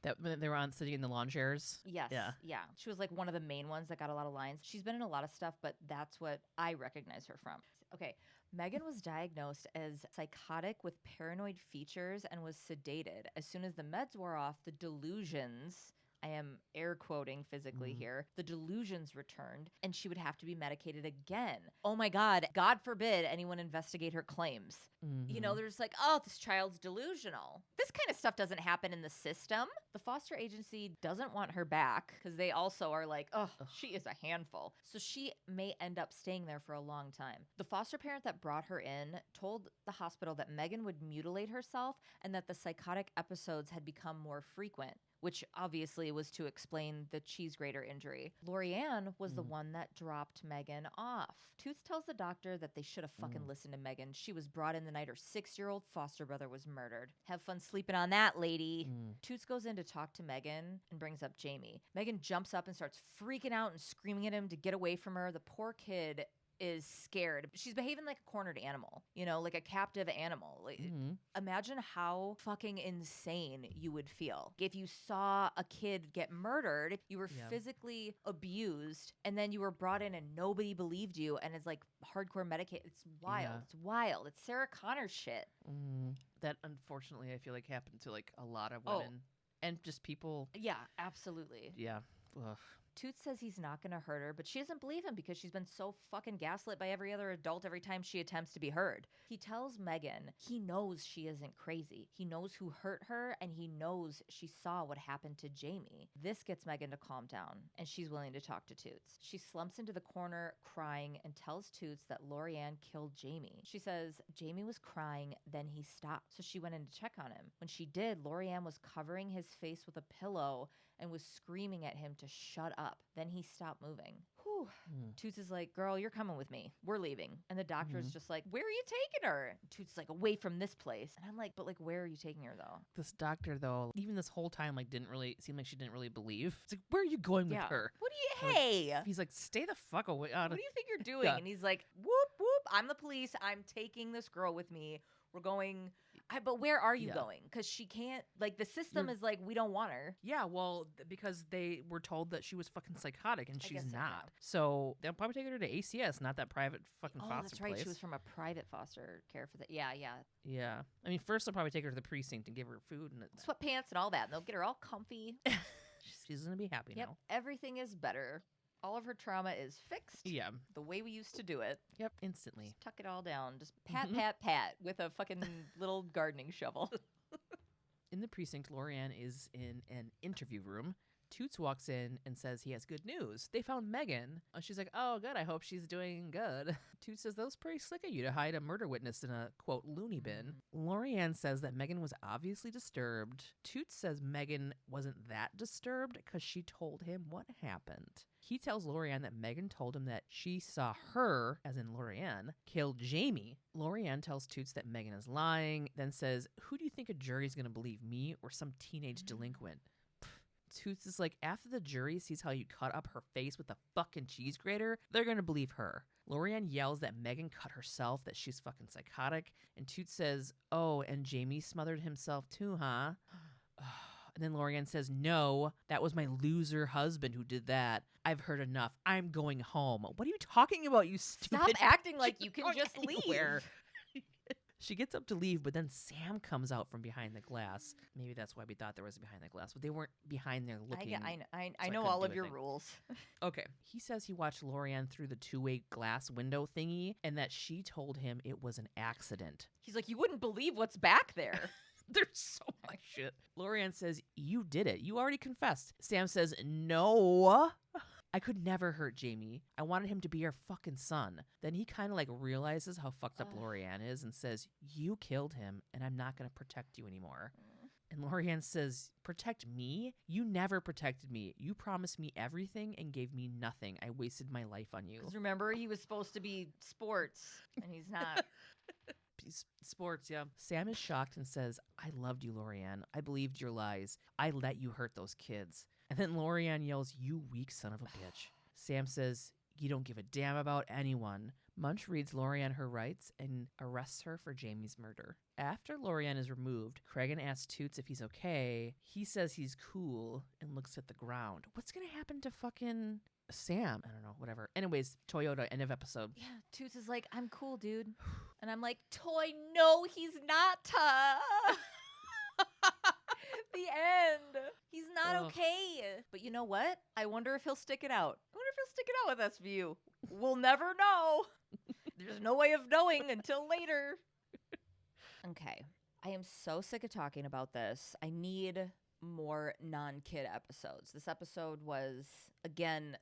That they were on sitting in the lawn chairs? Yes. Yeah. She was like one of the main ones that got a lot of lines. She's been in a lot of stuff, but that's what I recognize her from. Okay. Megan was diagnosed as psychotic with paranoid features and was sedated. As soon as the meds wore off, the delusions, I am air quoting physically here, the delusions returned and she would have to be medicated again. Oh my God. God forbid anyone investigate her claims. You know, there's like, oh, this child's delusional. This kind of stuff doesn't happen in the system. The foster agency doesn't want her back because they also are like, oh, she is a handful. So she may end up staying there for a long time. The foster parent that brought her in told the hospital that Megan would mutilate herself and that the psychotic episodes had become more frequent, which obviously was to explain the cheese grater injury. Lorianne was the one that dropped Megan off. Toots tells the doctor that they should have fucking listened to Megan. She was brought in the night her 6-year-old foster brother was murdered. Have fun sleeping on that, lady. Toots goes in to talk to Megan and brings up Jamie. Megan jumps up and starts freaking out and screaming at him to get away from her. The poor kid is scared. She's behaving like a cornered animal, you know, like a captive animal. Like, imagine how fucking insane you would feel if you saw a kid get murdered, you were physically abused, and then you were brought in and nobody believed you, and it's like hardcore medicated. It's wild. Yeah. It's wild. It's Sarah Connor shit. That unfortunately I feel like happened to like a lot of women and just people. Yeah, absolutely. Yeah. Ugh. Toots says he's not going to hurt her, but she doesn't believe him because she's been so fucking gaslit by every other adult every time she attempts to be heard. He tells Megan he knows she isn't crazy. He knows who hurt her, and he knows she saw what happened to Jamie. This gets Megan to calm down, and she's willing to talk to Toots. She slumps into the corner crying and tells Toots that Lorianne killed Jamie. She says Jamie was crying, then he stopped, so she went in to check on him. When she did, Lorianne was covering his face with a pillow and was screaming at him to shut up. Then he stopped moving. Whew. Toots is like, girl, you're coming with me. We're leaving. And the doctor is just like, where are you taking her? Toots is like, away from this place. And I'm like, but like, where are you taking her though? This doctor though, even this whole time, like didn't really seem like she didn't really believe. It's like, where are you going with her? What do you, hey? He's like, stay the fuck away. What do you think you're doing? And he's like, whoop, whoop. I'm the police. I'm taking this girl with me. We're going. But where are you going? Because she can't, like, the system is like, we don't want her. Yeah, well, because they were told that she was fucking psychotic, and she's not. So they'll probably take her to ACS, not that private fucking foster that's right. place. She was from a private foster care for that. Yeah. Yeah. I mean, first they'll probably take her to the precinct and give her food. And sweatpants and all that. And they'll get her all comfy. She's going to be happy now. Everything is better. All of her trauma is fixed. Yeah. The way we used to do it. Yep, instantly. Just tuck it all down. Just pat, pat, pat with a fucking little gardening shovel. In the precinct, Lorianne is in an interview room. Toots walks in and says he has good news. They found Megan. She's like, oh, good. I hope she's doing good. Toots says, that was pretty slick of you to hide a murder witness in a, quote, loony bin. Lorianne says that Megan was obviously disturbed. Toots says Megan wasn't that disturbed because she told him what happened. He tells Lorianne that Megan told him that she saw her, as in Lorianne, kill Jamie. Lorianne tells Toots that Megan is lying, then says, who do you think a jury's going to believe, me or some teenage delinquent? Toots is like, after the jury sees how you cut up her face with a fucking cheese grater, they're gonna believe her. Lorianne yells that Megan cut herself, that she's fucking psychotic, and Toots says, oh, and Jamie smothered himself too, huh? And then Lorianne says, no, that was my loser husband who did that. I've heard enough. I'm going home. What are you talking about, you stupid? Stop acting like you can just leave. She gets up to leave, but then Sam comes out from behind the glass. Maybe that's why we thought there was behind the glass, but they weren't behind there looking. I know all of your rules. Okay. He says he watched Lorianne through the two-way glass window thingy and that she told him it was an accident. He's like, you wouldn't believe what's back there. There's so much shit. Lorianne says, you did it. You already confessed. Sam says, no. I could never hurt Jamie. I wanted him to be our fucking son. Then he kind of like realizes how fucked up Lorianne is and says, you killed him and I'm not going to protect you anymore. And Lorianne says, protect me? You never protected me. You promised me everything and gave me nothing. I wasted my life on you. Because remember, he was supposed to be sports and he's not. Sports, yeah. Sam is shocked and says, I loved you, Lorianne. I believed your lies. I let you hurt those kids. And then Lorianne yells, you weak son of a bitch. Sam says, you don't give a damn about anyone. Munch reads Lorianne her rights and arrests her for Jamie's murder. After Lorianne is removed, Cregan asks Toots if he's okay. He says he's cool and looks at the ground. What's going to happen to fucking Sam. I don't know, whatever. Anyways, Toyota, end of episode. Yeah, Toots is like, I'm cool, dude. And I'm like, Toy, no, he's not. The end. He's not Ugh. okay. But you know what? I wonder if he'll stick it out. I wonder if he'll stick it out with SVU. We'll never know. There's no way of knowing until later. Okay. I am so sick of talking about this. I need more non-kid episodes. This episode was, again,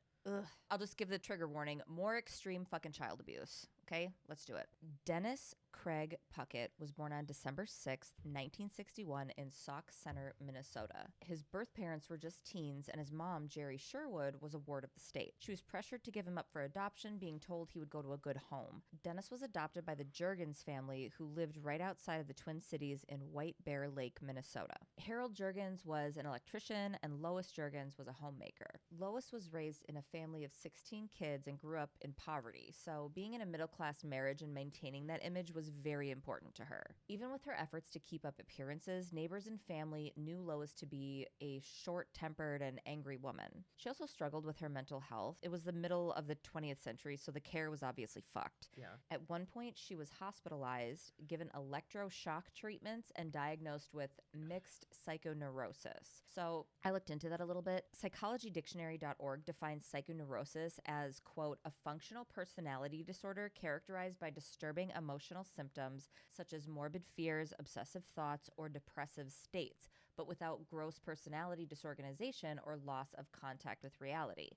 I'll just give the trigger warning. More extreme fucking child abuse. Okay, let's do it. Dennis Craig Puckett was born on December 6th, 1961 in Sauk Center, Minnesota. His birth parents were just teens, and his mom, Jerry Sherwood, was a ward of the state. She was pressured to give him up for adoption, being told he would go to a good home. Dennis was adopted by the Jurgens family, who lived right outside of the Twin Cities in White Bear Lake, Minnesota. Harold Jurgens was an electrician, and Lois Jurgens was a homemaker. Lois was raised in a family of 16 kids and grew up in poverty, so being in a middle-class marriage and maintaining that image was very important to her. Even with her efforts to keep up appearances, neighbors and family knew Lois to be a short-tempered and angry woman. She also struggled with her mental health. It was the middle of the 20th century, so the care was obviously fucked. Yeah. At one point, she was hospitalized, given electroshock treatments, and diagnosed with mixed psychoneurosis. So I looked into that a little bit. Psychologydictionary.org defines psychoneurosis as, quote, a functional personality disorder characterized by disturbing emotional symptoms such as morbid fears, obsessive thoughts, or depressive states, but without gross personality disorganization or loss of contact with reality.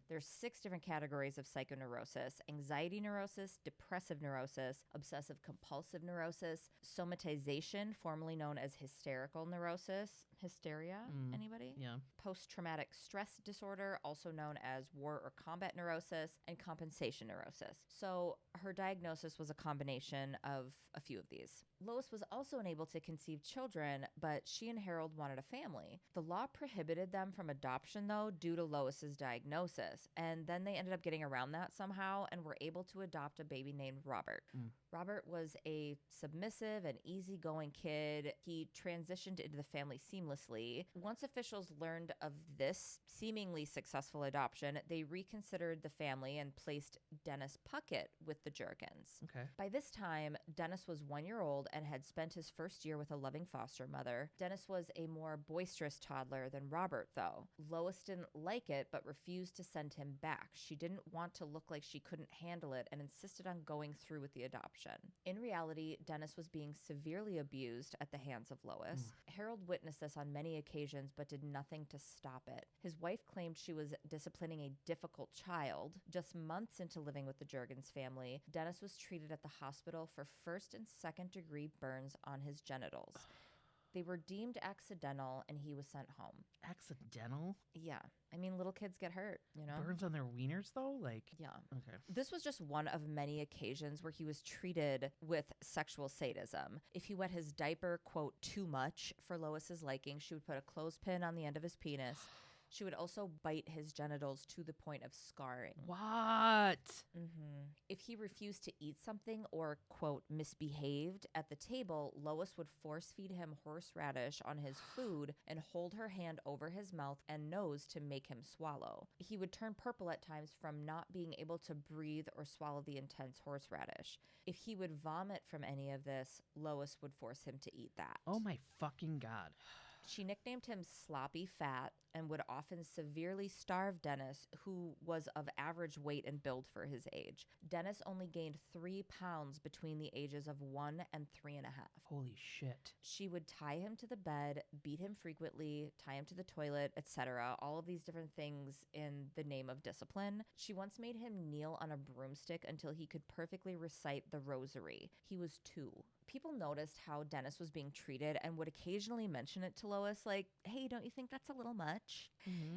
There's 6 different categories of psychoneurosis: anxiety neurosis, depressive neurosis, obsessive compulsive neurosis, somatization, formerly known as hysterical neurosis. Hysteria? Anybody? Yeah. Post-traumatic stress disorder, also known as war or combat neurosis, and compensation neurosis. So her diagnosis was a combination of a few of these. Lois was also unable to conceive children, but she and Harold wanted a family. The law prohibited them from adoption, though, due to Lois's diagnosis, and then they ended up getting around that somehow and were able to adopt a baby named Robert. Robert was a submissive and easygoing kid. He transitioned into the family seamlessly. Once officials learned of this seemingly successful adoption, they reconsidered the family and placed Dennis Puckett with the Jurgens. Okay. By this time, Dennis was 1 year old and had spent his first year with a loving foster mother. Dennis was a more boisterous toddler than Robert, though. Lois didn't like it, but refused to send him back. She didn't want to look like she couldn't handle it and insisted on going through with the adoption. In reality, Dennis was being severely abused at the hands of Lois. Harold witnessed this on many occasions, but did nothing to stop it. His wife claimed she was disciplining a difficult child. Just months into living with the Jurgens family, Dennis was treated at the hospital for 1st and 2nd degree burns on his genitals. They were deemed accidental, and he was sent home. Accidental? Yeah. I mean, little kids get hurt, you know? Burns on their wieners, though? Like, yeah. Okay. This was just one of many occasions where he was treated with sexual sadism. If he wet his diaper, quote, too much for Lois's liking, she would put a clothespin on the end of his penis. She would also bite his genitals to the point of scarring. What? If he refused to eat something or, quote, misbehaved at the table, Lois would force feed him horseradish on his food and hold her hand over his mouth and nose to make him swallow. He would turn purple at times from not being able to breathe or swallow the intense horseradish. If he would vomit from any of this, Lois would force him to eat that. Oh my fucking God. She nicknamed him Sloppy Fat and would often severely starve Dennis, who was of average weight and build for his age. Dennis only gained 3 pounds between the ages of 1 and 3.5. Holy shit. She would tie him to the bed, beat him frequently, tie him to the toilet, etc. All of these different things in the name of discipline. She once made him kneel on a broomstick until he could perfectly recite the rosary. He was 2. People noticed how Dennis was being treated and would occasionally mention it to Lois, like, hey, don't you think that's a little much?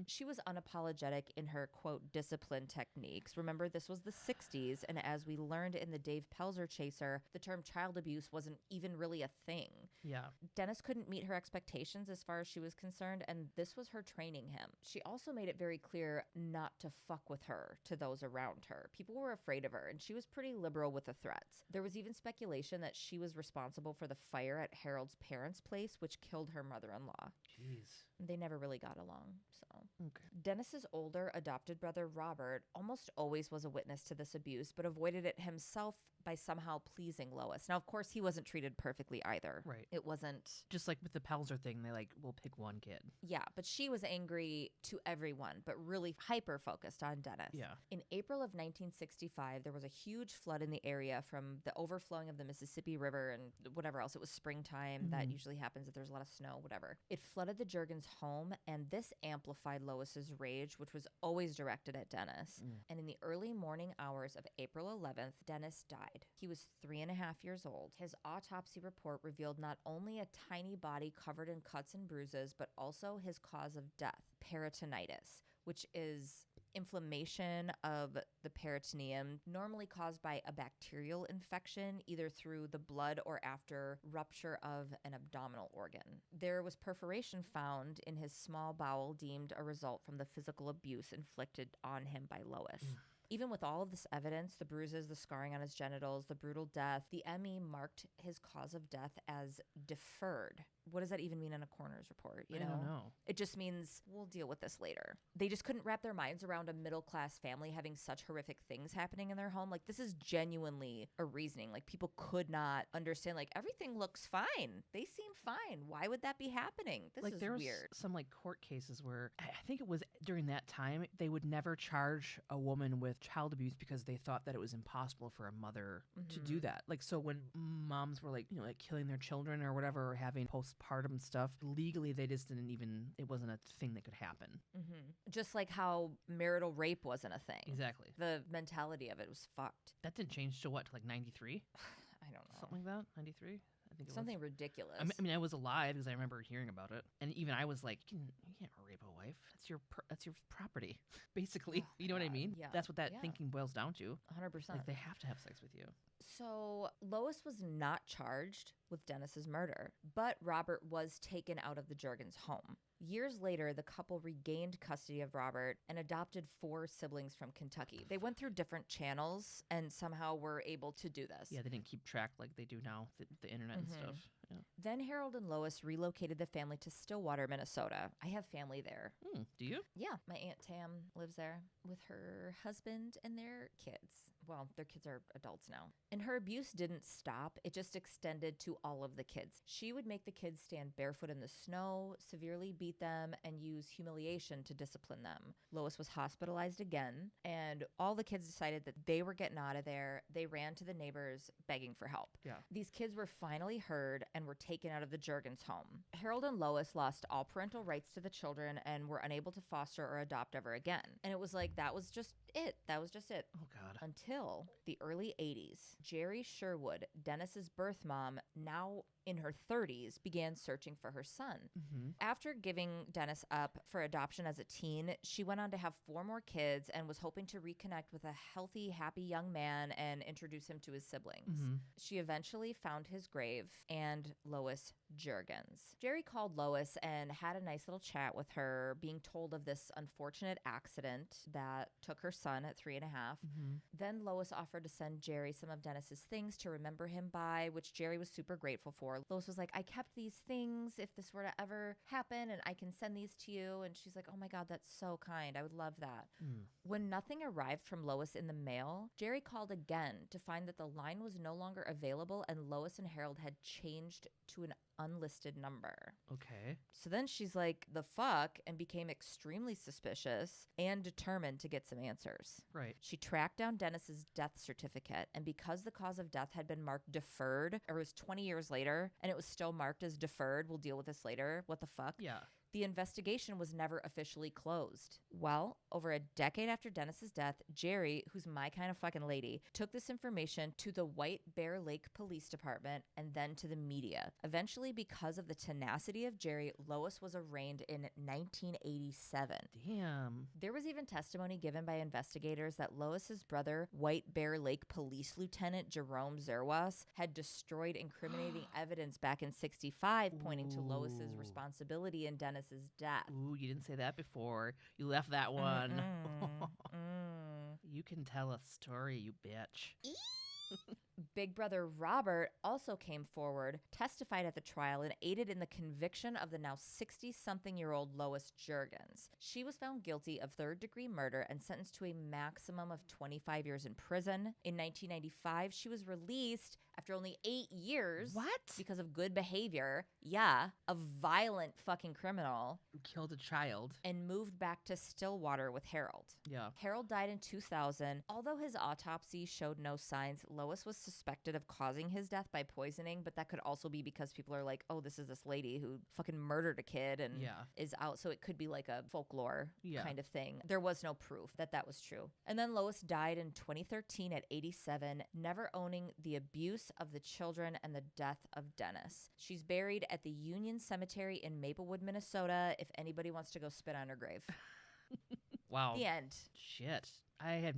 She was unapologetic in her, quote, discipline techniques. Remember, this was the 60s, and as we learned in the Dave Pelzer Chaser, the term child abuse wasn't even really a thing. Yeah. Dennis couldn't meet her expectations as far as she was concerned, and this was her training him. She also made it very clear not to fuck with her to those around her. People were afraid of her, and she was pretty liberal with the threats. There was even speculation that she was responsible for the fire at Harold's parents' place, which killed her mother-in-law. mother-in-law. Jeez. They never really got along, so. Okay. Dennis's older adopted brother, Robert, almost always was a witness to this abuse, but avoided it himself by somehow pleasing Lois. Now, of course, he wasn't treated perfectly either. Right. It wasn't... Just like with the Pelzer thing, they will pick one kid. Yeah, but she was angry to everyone, but really hyper-focused on Dennis. Yeah. In April of 1965, there was a huge flood in the area from the overflowing of the Mississippi River and whatever else. It was springtime. That usually happens if there's a lot of snow, whatever. It flooded the Jurgens home, and this amplified Lois's rage, which was always directed at Dennis. And in the early morning hours of April 11th, Dennis died. He was 3.5 years old. His autopsy report revealed not only a tiny body covered in cuts and bruises, but also his cause of death, peritonitis, which is inflammation of the peritoneum, normally caused by a bacterial infection, either through the blood or after rupture of an abdominal organ. There was perforation found in his small bowel, deemed a result from the physical abuse inflicted on him by Lois. Even with all of this evidence, the bruises, the scarring on his genitals, the brutal death, the ME marked his cause of death as deferred. What does that even mean in a coroner's report? I don't know. It just means we'll deal with this later. They just couldn't wrap their minds around a middle-class family having such horrific things happening in their home. Like, this is genuinely a reasoning. Like, people could not understand, like, everything looks fine. They seem fine. Why would that be happening? This is there was weird. some court cases where I think it was during that time they would never charge a woman with child abuse because they thought that it was impossible for a mother to do that. So when moms were killing their children or whatever, or having postpartum stuff, legally they just didn't even, it wasn't a thing that could happen. Just like how marital rape wasn't a thing. Exactly. The mentality of it was fucked. That didn't change to what, to 93? I don't know. Something like that? 93? I think it Something was. ridiculous. I mean, I was alive because I remember hearing about it, and even I was like, "You can't rape a wife. That's your property, basically." Oh, you know what I mean? Yeah. That's what that thinking boils down to. 100%. Like, they have to have sex with you. So Lois was not charged with Dennis's murder, but Robert was taken out of the Jurgens home. Years later, the couple regained custody of Robert and adopted 4 siblings from Kentucky. They went through different channels and somehow were able to do this. Yeah, they didn't keep track like they do now, the internet and stuff. Yeah. Then Harold and Lois relocated the family to Stillwater, Minnesota. I have family there. Do you? Yeah, my Aunt Tam lives there with her husband and their kids. Well, their kids are adults now. And her abuse didn't stop. It just extended to all of the kids. She would make the kids stand barefoot in the snow, severely beat them, and use humiliation to discipline them. Lois was hospitalized again, and all the kids decided that they were getting out of there. They ran to the neighbors begging for help. Yeah. These kids were finally heard and were taken out of the Jurgens home. Harold and Lois lost all parental rights to the children and were unable to foster or adopt ever again. And it was like, that was just it. That was just it. Oh, God. Until the early 80s, Jerry Sherwood, Dennis's birth mom, now in her 30s, began searching for her son. After giving Dennis up for adoption as a teen, she went on to have 4 more kids and was hoping to reconnect with a healthy, happy young man and introduce him to his siblings. She eventually found his grave and Lois Jurgens. Jerry called Lois and had a nice little chat with her, being told of this unfortunate accident that took her son at 3.5. Then Lois offered to send Jerry some of Dennis's things to remember him by, which Jerry was super grateful for. Lois was like, I kept these things if this were to ever happen, and I can send these to you. And she's like, oh my God, that's so kind. I would love that. When nothing arrived from Lois in the mail, Jerry called again to find that the line was no longer available and Lois and Harold had changed to an unlisted number. Okay. So then she's like, the fuck, and became extremely suspicious and determined to get some answers. Right. She tracked down Dennis's death certificate, and because the cause of death had been marked deferred, or it was 20 years later, and it was still marked as deferred, we'll deal with this later, what the fuck? Yeah. The investigation was never officially closed. Well, over a decade after Dennis's death, Jerry, who's my kind of fucking lady, took this information to the White Bear Lake Police Department and then to the media. Eventually, because of the tenacity of Jerry, Lois was arraigned in 1987. Damn. There was even testimony given by investigators that Lois's brother, White Bear Lake Police Lieutenant Jerome Zerwas, had destroyed incriminating evidence back in 65, pointing to Lois's responsibility in Dennis's death. Ooh, you didn't say that before. You left that one. You can tell a story, you bitch. big brother Robert also came forward, testified at the trial, and aided in the conviction of the now 60-something-year-old Lois Jurgens. She was found guilty of third-degree murder and sentenced to a maximum of 25 years in prison. In 1995, she was released after only 8 years. What? Because of good behavior. Yeah, a violent fucking criminal. Who killed a child. And moved back to Stillwater with Harold. Yeah. Harold died in 2000. Although his autopsy showed no signs, Lois was suspected of causing his death by poisoning, but that could also be because people are like, oh, this is this lady who fucking murdered a kid and is out. So it could be like a folklore kind of thing. There was no proof that that was true. And then Lois died in 2013 at 87, never owning the abuse of the children and the death of Dennis. She's buried at the Union Cemetery in Maplewood, Minnesota, if anybody wants to go spit on her grave. Wow. The end. Shit. I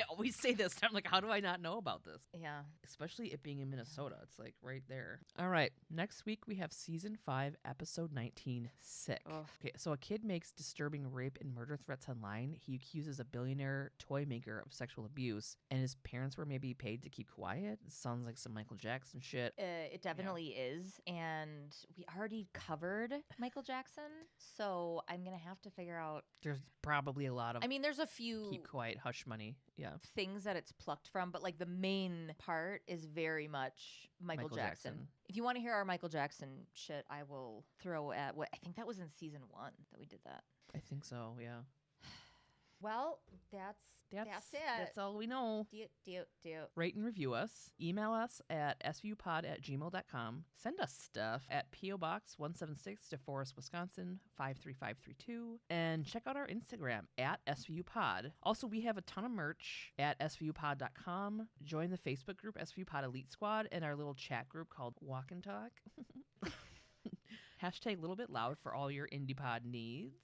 always say this. I'm like, how do I not know about this? Yeah. Especially it being in Minnesota. It's like right there. All right. Next week we have season 5, episode 19, Sick. Oh. Okay. So a kid makes disturbing rape and murder threats online. He accuses a billionaire toy maker of sexual abuse, and his parents were maybe paid to keep quiet. It sounds like some Michael Jackson shit. It definitely is. And we already covered Michael Jackson. So I'm going to have to figure out. There's probably a lot of. I mean, there's a few. Keep quiet, hush money. Yeah. Things that it's plucked from, but like the main part is very much Michael Jackson. If you want to hear our Michael Jackson shit, I will throw at what I think that was in season 1 that we did that. I think so, yeah. Well, that's it. That's all we know. Rate and review us. Email us at svupod@gmail.com. Send us stuff at P.O. Box 176, Deforest, Wisconsin 53532. And check out our Instagram at svupod. Also, we have a ton of merch at svupod.com. Join the Facebook group SVUpod Elite Squad and our little chat group called Walk and Talk. Hashtag Little Bit Loud for all your indie pod needs.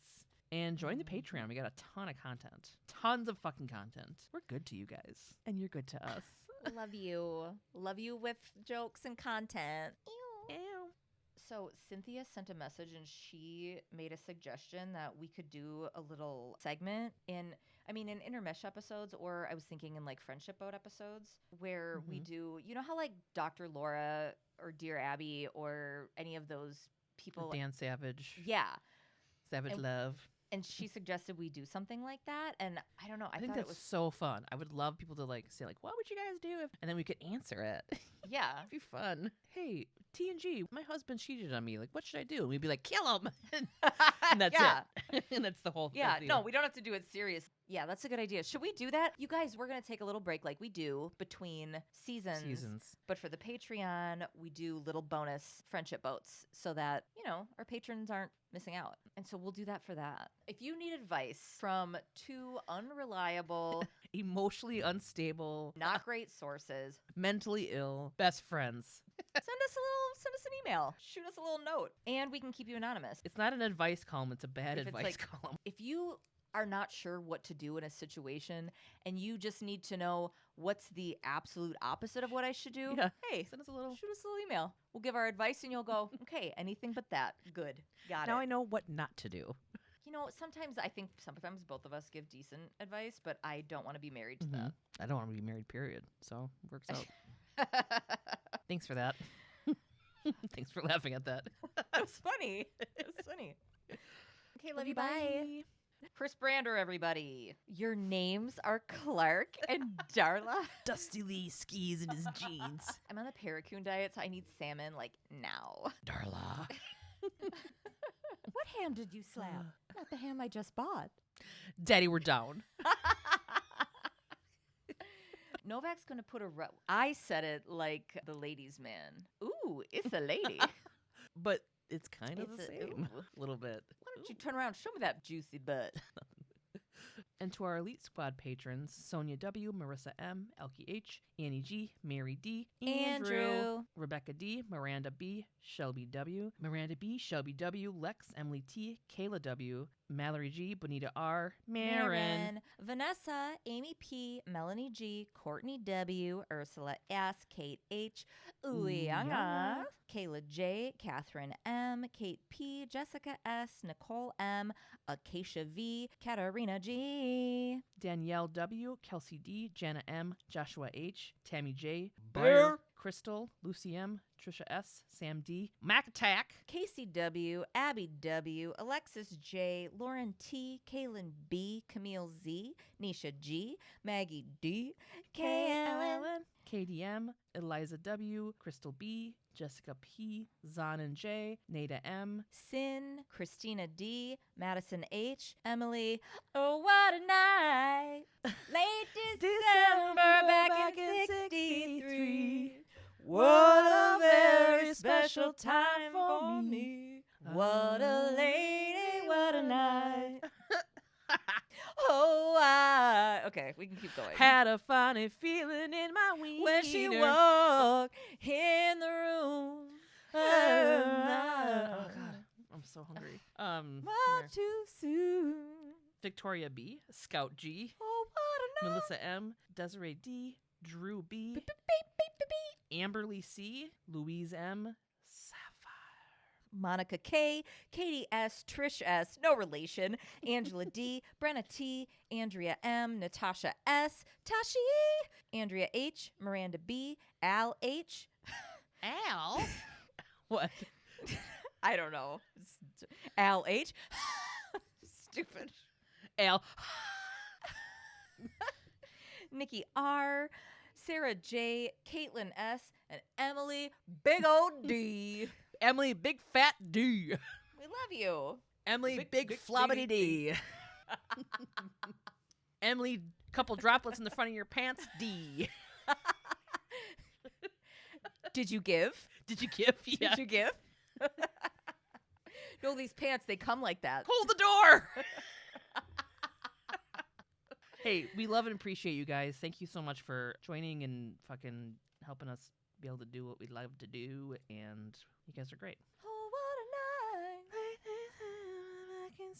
And join the Patreon. We got a ton of content. Tons of fucking content. We're good to you guys. And you're good to us. Love you. Love you with jokes and content. Ew. Ew. So Cynthia sent a message and she made a suggestion that we could do a little segment in intermesh episodes, or I was thinking in like Friendship Boat episodes where we do, you know how like Dr. Laura or Dear Abby or any of those people. Dan Savage. Yeah. Savage Love. And she suggested we do something like that. And I don't know. I think that's so fun. I would love people to like say like, what would you guys do if, and then we could answer it. Yeah. It'd be fun. Hey, T&G, my husband cheated on me. Like, what should I do? And we'd be like, kill him. And that's it. And that's the whole thing. Yeah. No, we don't have to do it serious. Yeah, that's a good idea. Should we do that? You guys, we're going to take a little break like we do between seasons. But for the Patreon, we do little bonus friendship boats so that, our patrons aren't missing out. And so we'll do that for that. If you need advice from 2 unreliable, emotionally unstable, not great sources, mentally ill, best friends, send us an email. Shoot us a little note. And we can keep you anonymous. It's not an advice column. It's a bad advice column. If you are not sure what to do in a situation and you just need to know what's the absolute opposite of what I should do, hey, shoot us a little email. We'll give our advice and you'll go, okay, anything but that. Good. Got it. Now I know what not to do. Sometimes both of us give decent advice, but I don't want to be married to that. I don't want to be married, period. So it works out. Thanks for that. Thanks for laughing at that. It was funny. Okay, love you. Bye. Chris Brander, everybody. Your names are Clark and Darla. Dusty Lee skis in his jeans. I'm on the Paracoon diet, so I need salmon, like, now. Darla. What ham did you slap? Not the ham I just bought. Daddy, we're down. Novak's going to put I said it like the ladies' man. Ooh, it's a lady. But it's kind of the same. A little bit. Why don't you turn around? Show me that juicy butt. And to our Elite Squad patrons, Sonia W., Marissa M., Elkie H., Annie G., Mary D., Andrew, Rebecca D., Miranda B., Shelby W., Miranda B., Shelby W., Lex, Emily T., Kayla W., Mallory G., Bonita R., Marin, Vanessa, Amy P., Melanie G., Courtney W., Ursula S., Kate H., Uyanga, Kayla J., Catherine M., Kate P., Jessica S., Nicole M., Acacia V., Katarina G., me. Danielle W, Kelsey D, Jana M, Joshua H, Tammy J, Bear. Crystal, Lucy M, Trisha S, Sam D, Mac Attack, Casey W, Abby W, Alexis J, Lauren T, Kaylin B, Camille Z, Nisha G, Maggie D, Kaylin, KDM, Eliza W, Crystal B, Jessica P, Zon and J, Nada M, Sin, Christina D, Madison H, Emily. Oh, what a night! Late December back in 63. What a very special time for me. What a lady, what a night. Okay, we can keep going. Had a funny feeling in my wiener When she walked in the room. Oh God, I'm so hungry. Not too soon. Victoria B, Scout G, Oh, what a night. Melissa M, Desiree D, Drew B, Amberly C, Louise M, Sapphire, Monica K, Katie S, Trish S, no relation, Angela D, Brenna T, Andrea M, Natasha S, Tashi E, Andrea H, Miranda B, Al H. Al. What? I don't know. Al H. Stupid. Al. Nikki R, Sarah J, Caitlin S, and Emily Big old D. Emily Big Fat D. We love you. Emily Big Flobbity D. Emily couple droplets in the front of your pants D. Did you give? Did you give? Yeah. Did you give? No, these pants, they come like that. Hold the door. Hey, we love and appreciate you guys. Thank you so much for joining and fucking helping us be able to do what we love to do. And you guys are great. Oh, what a night. Back in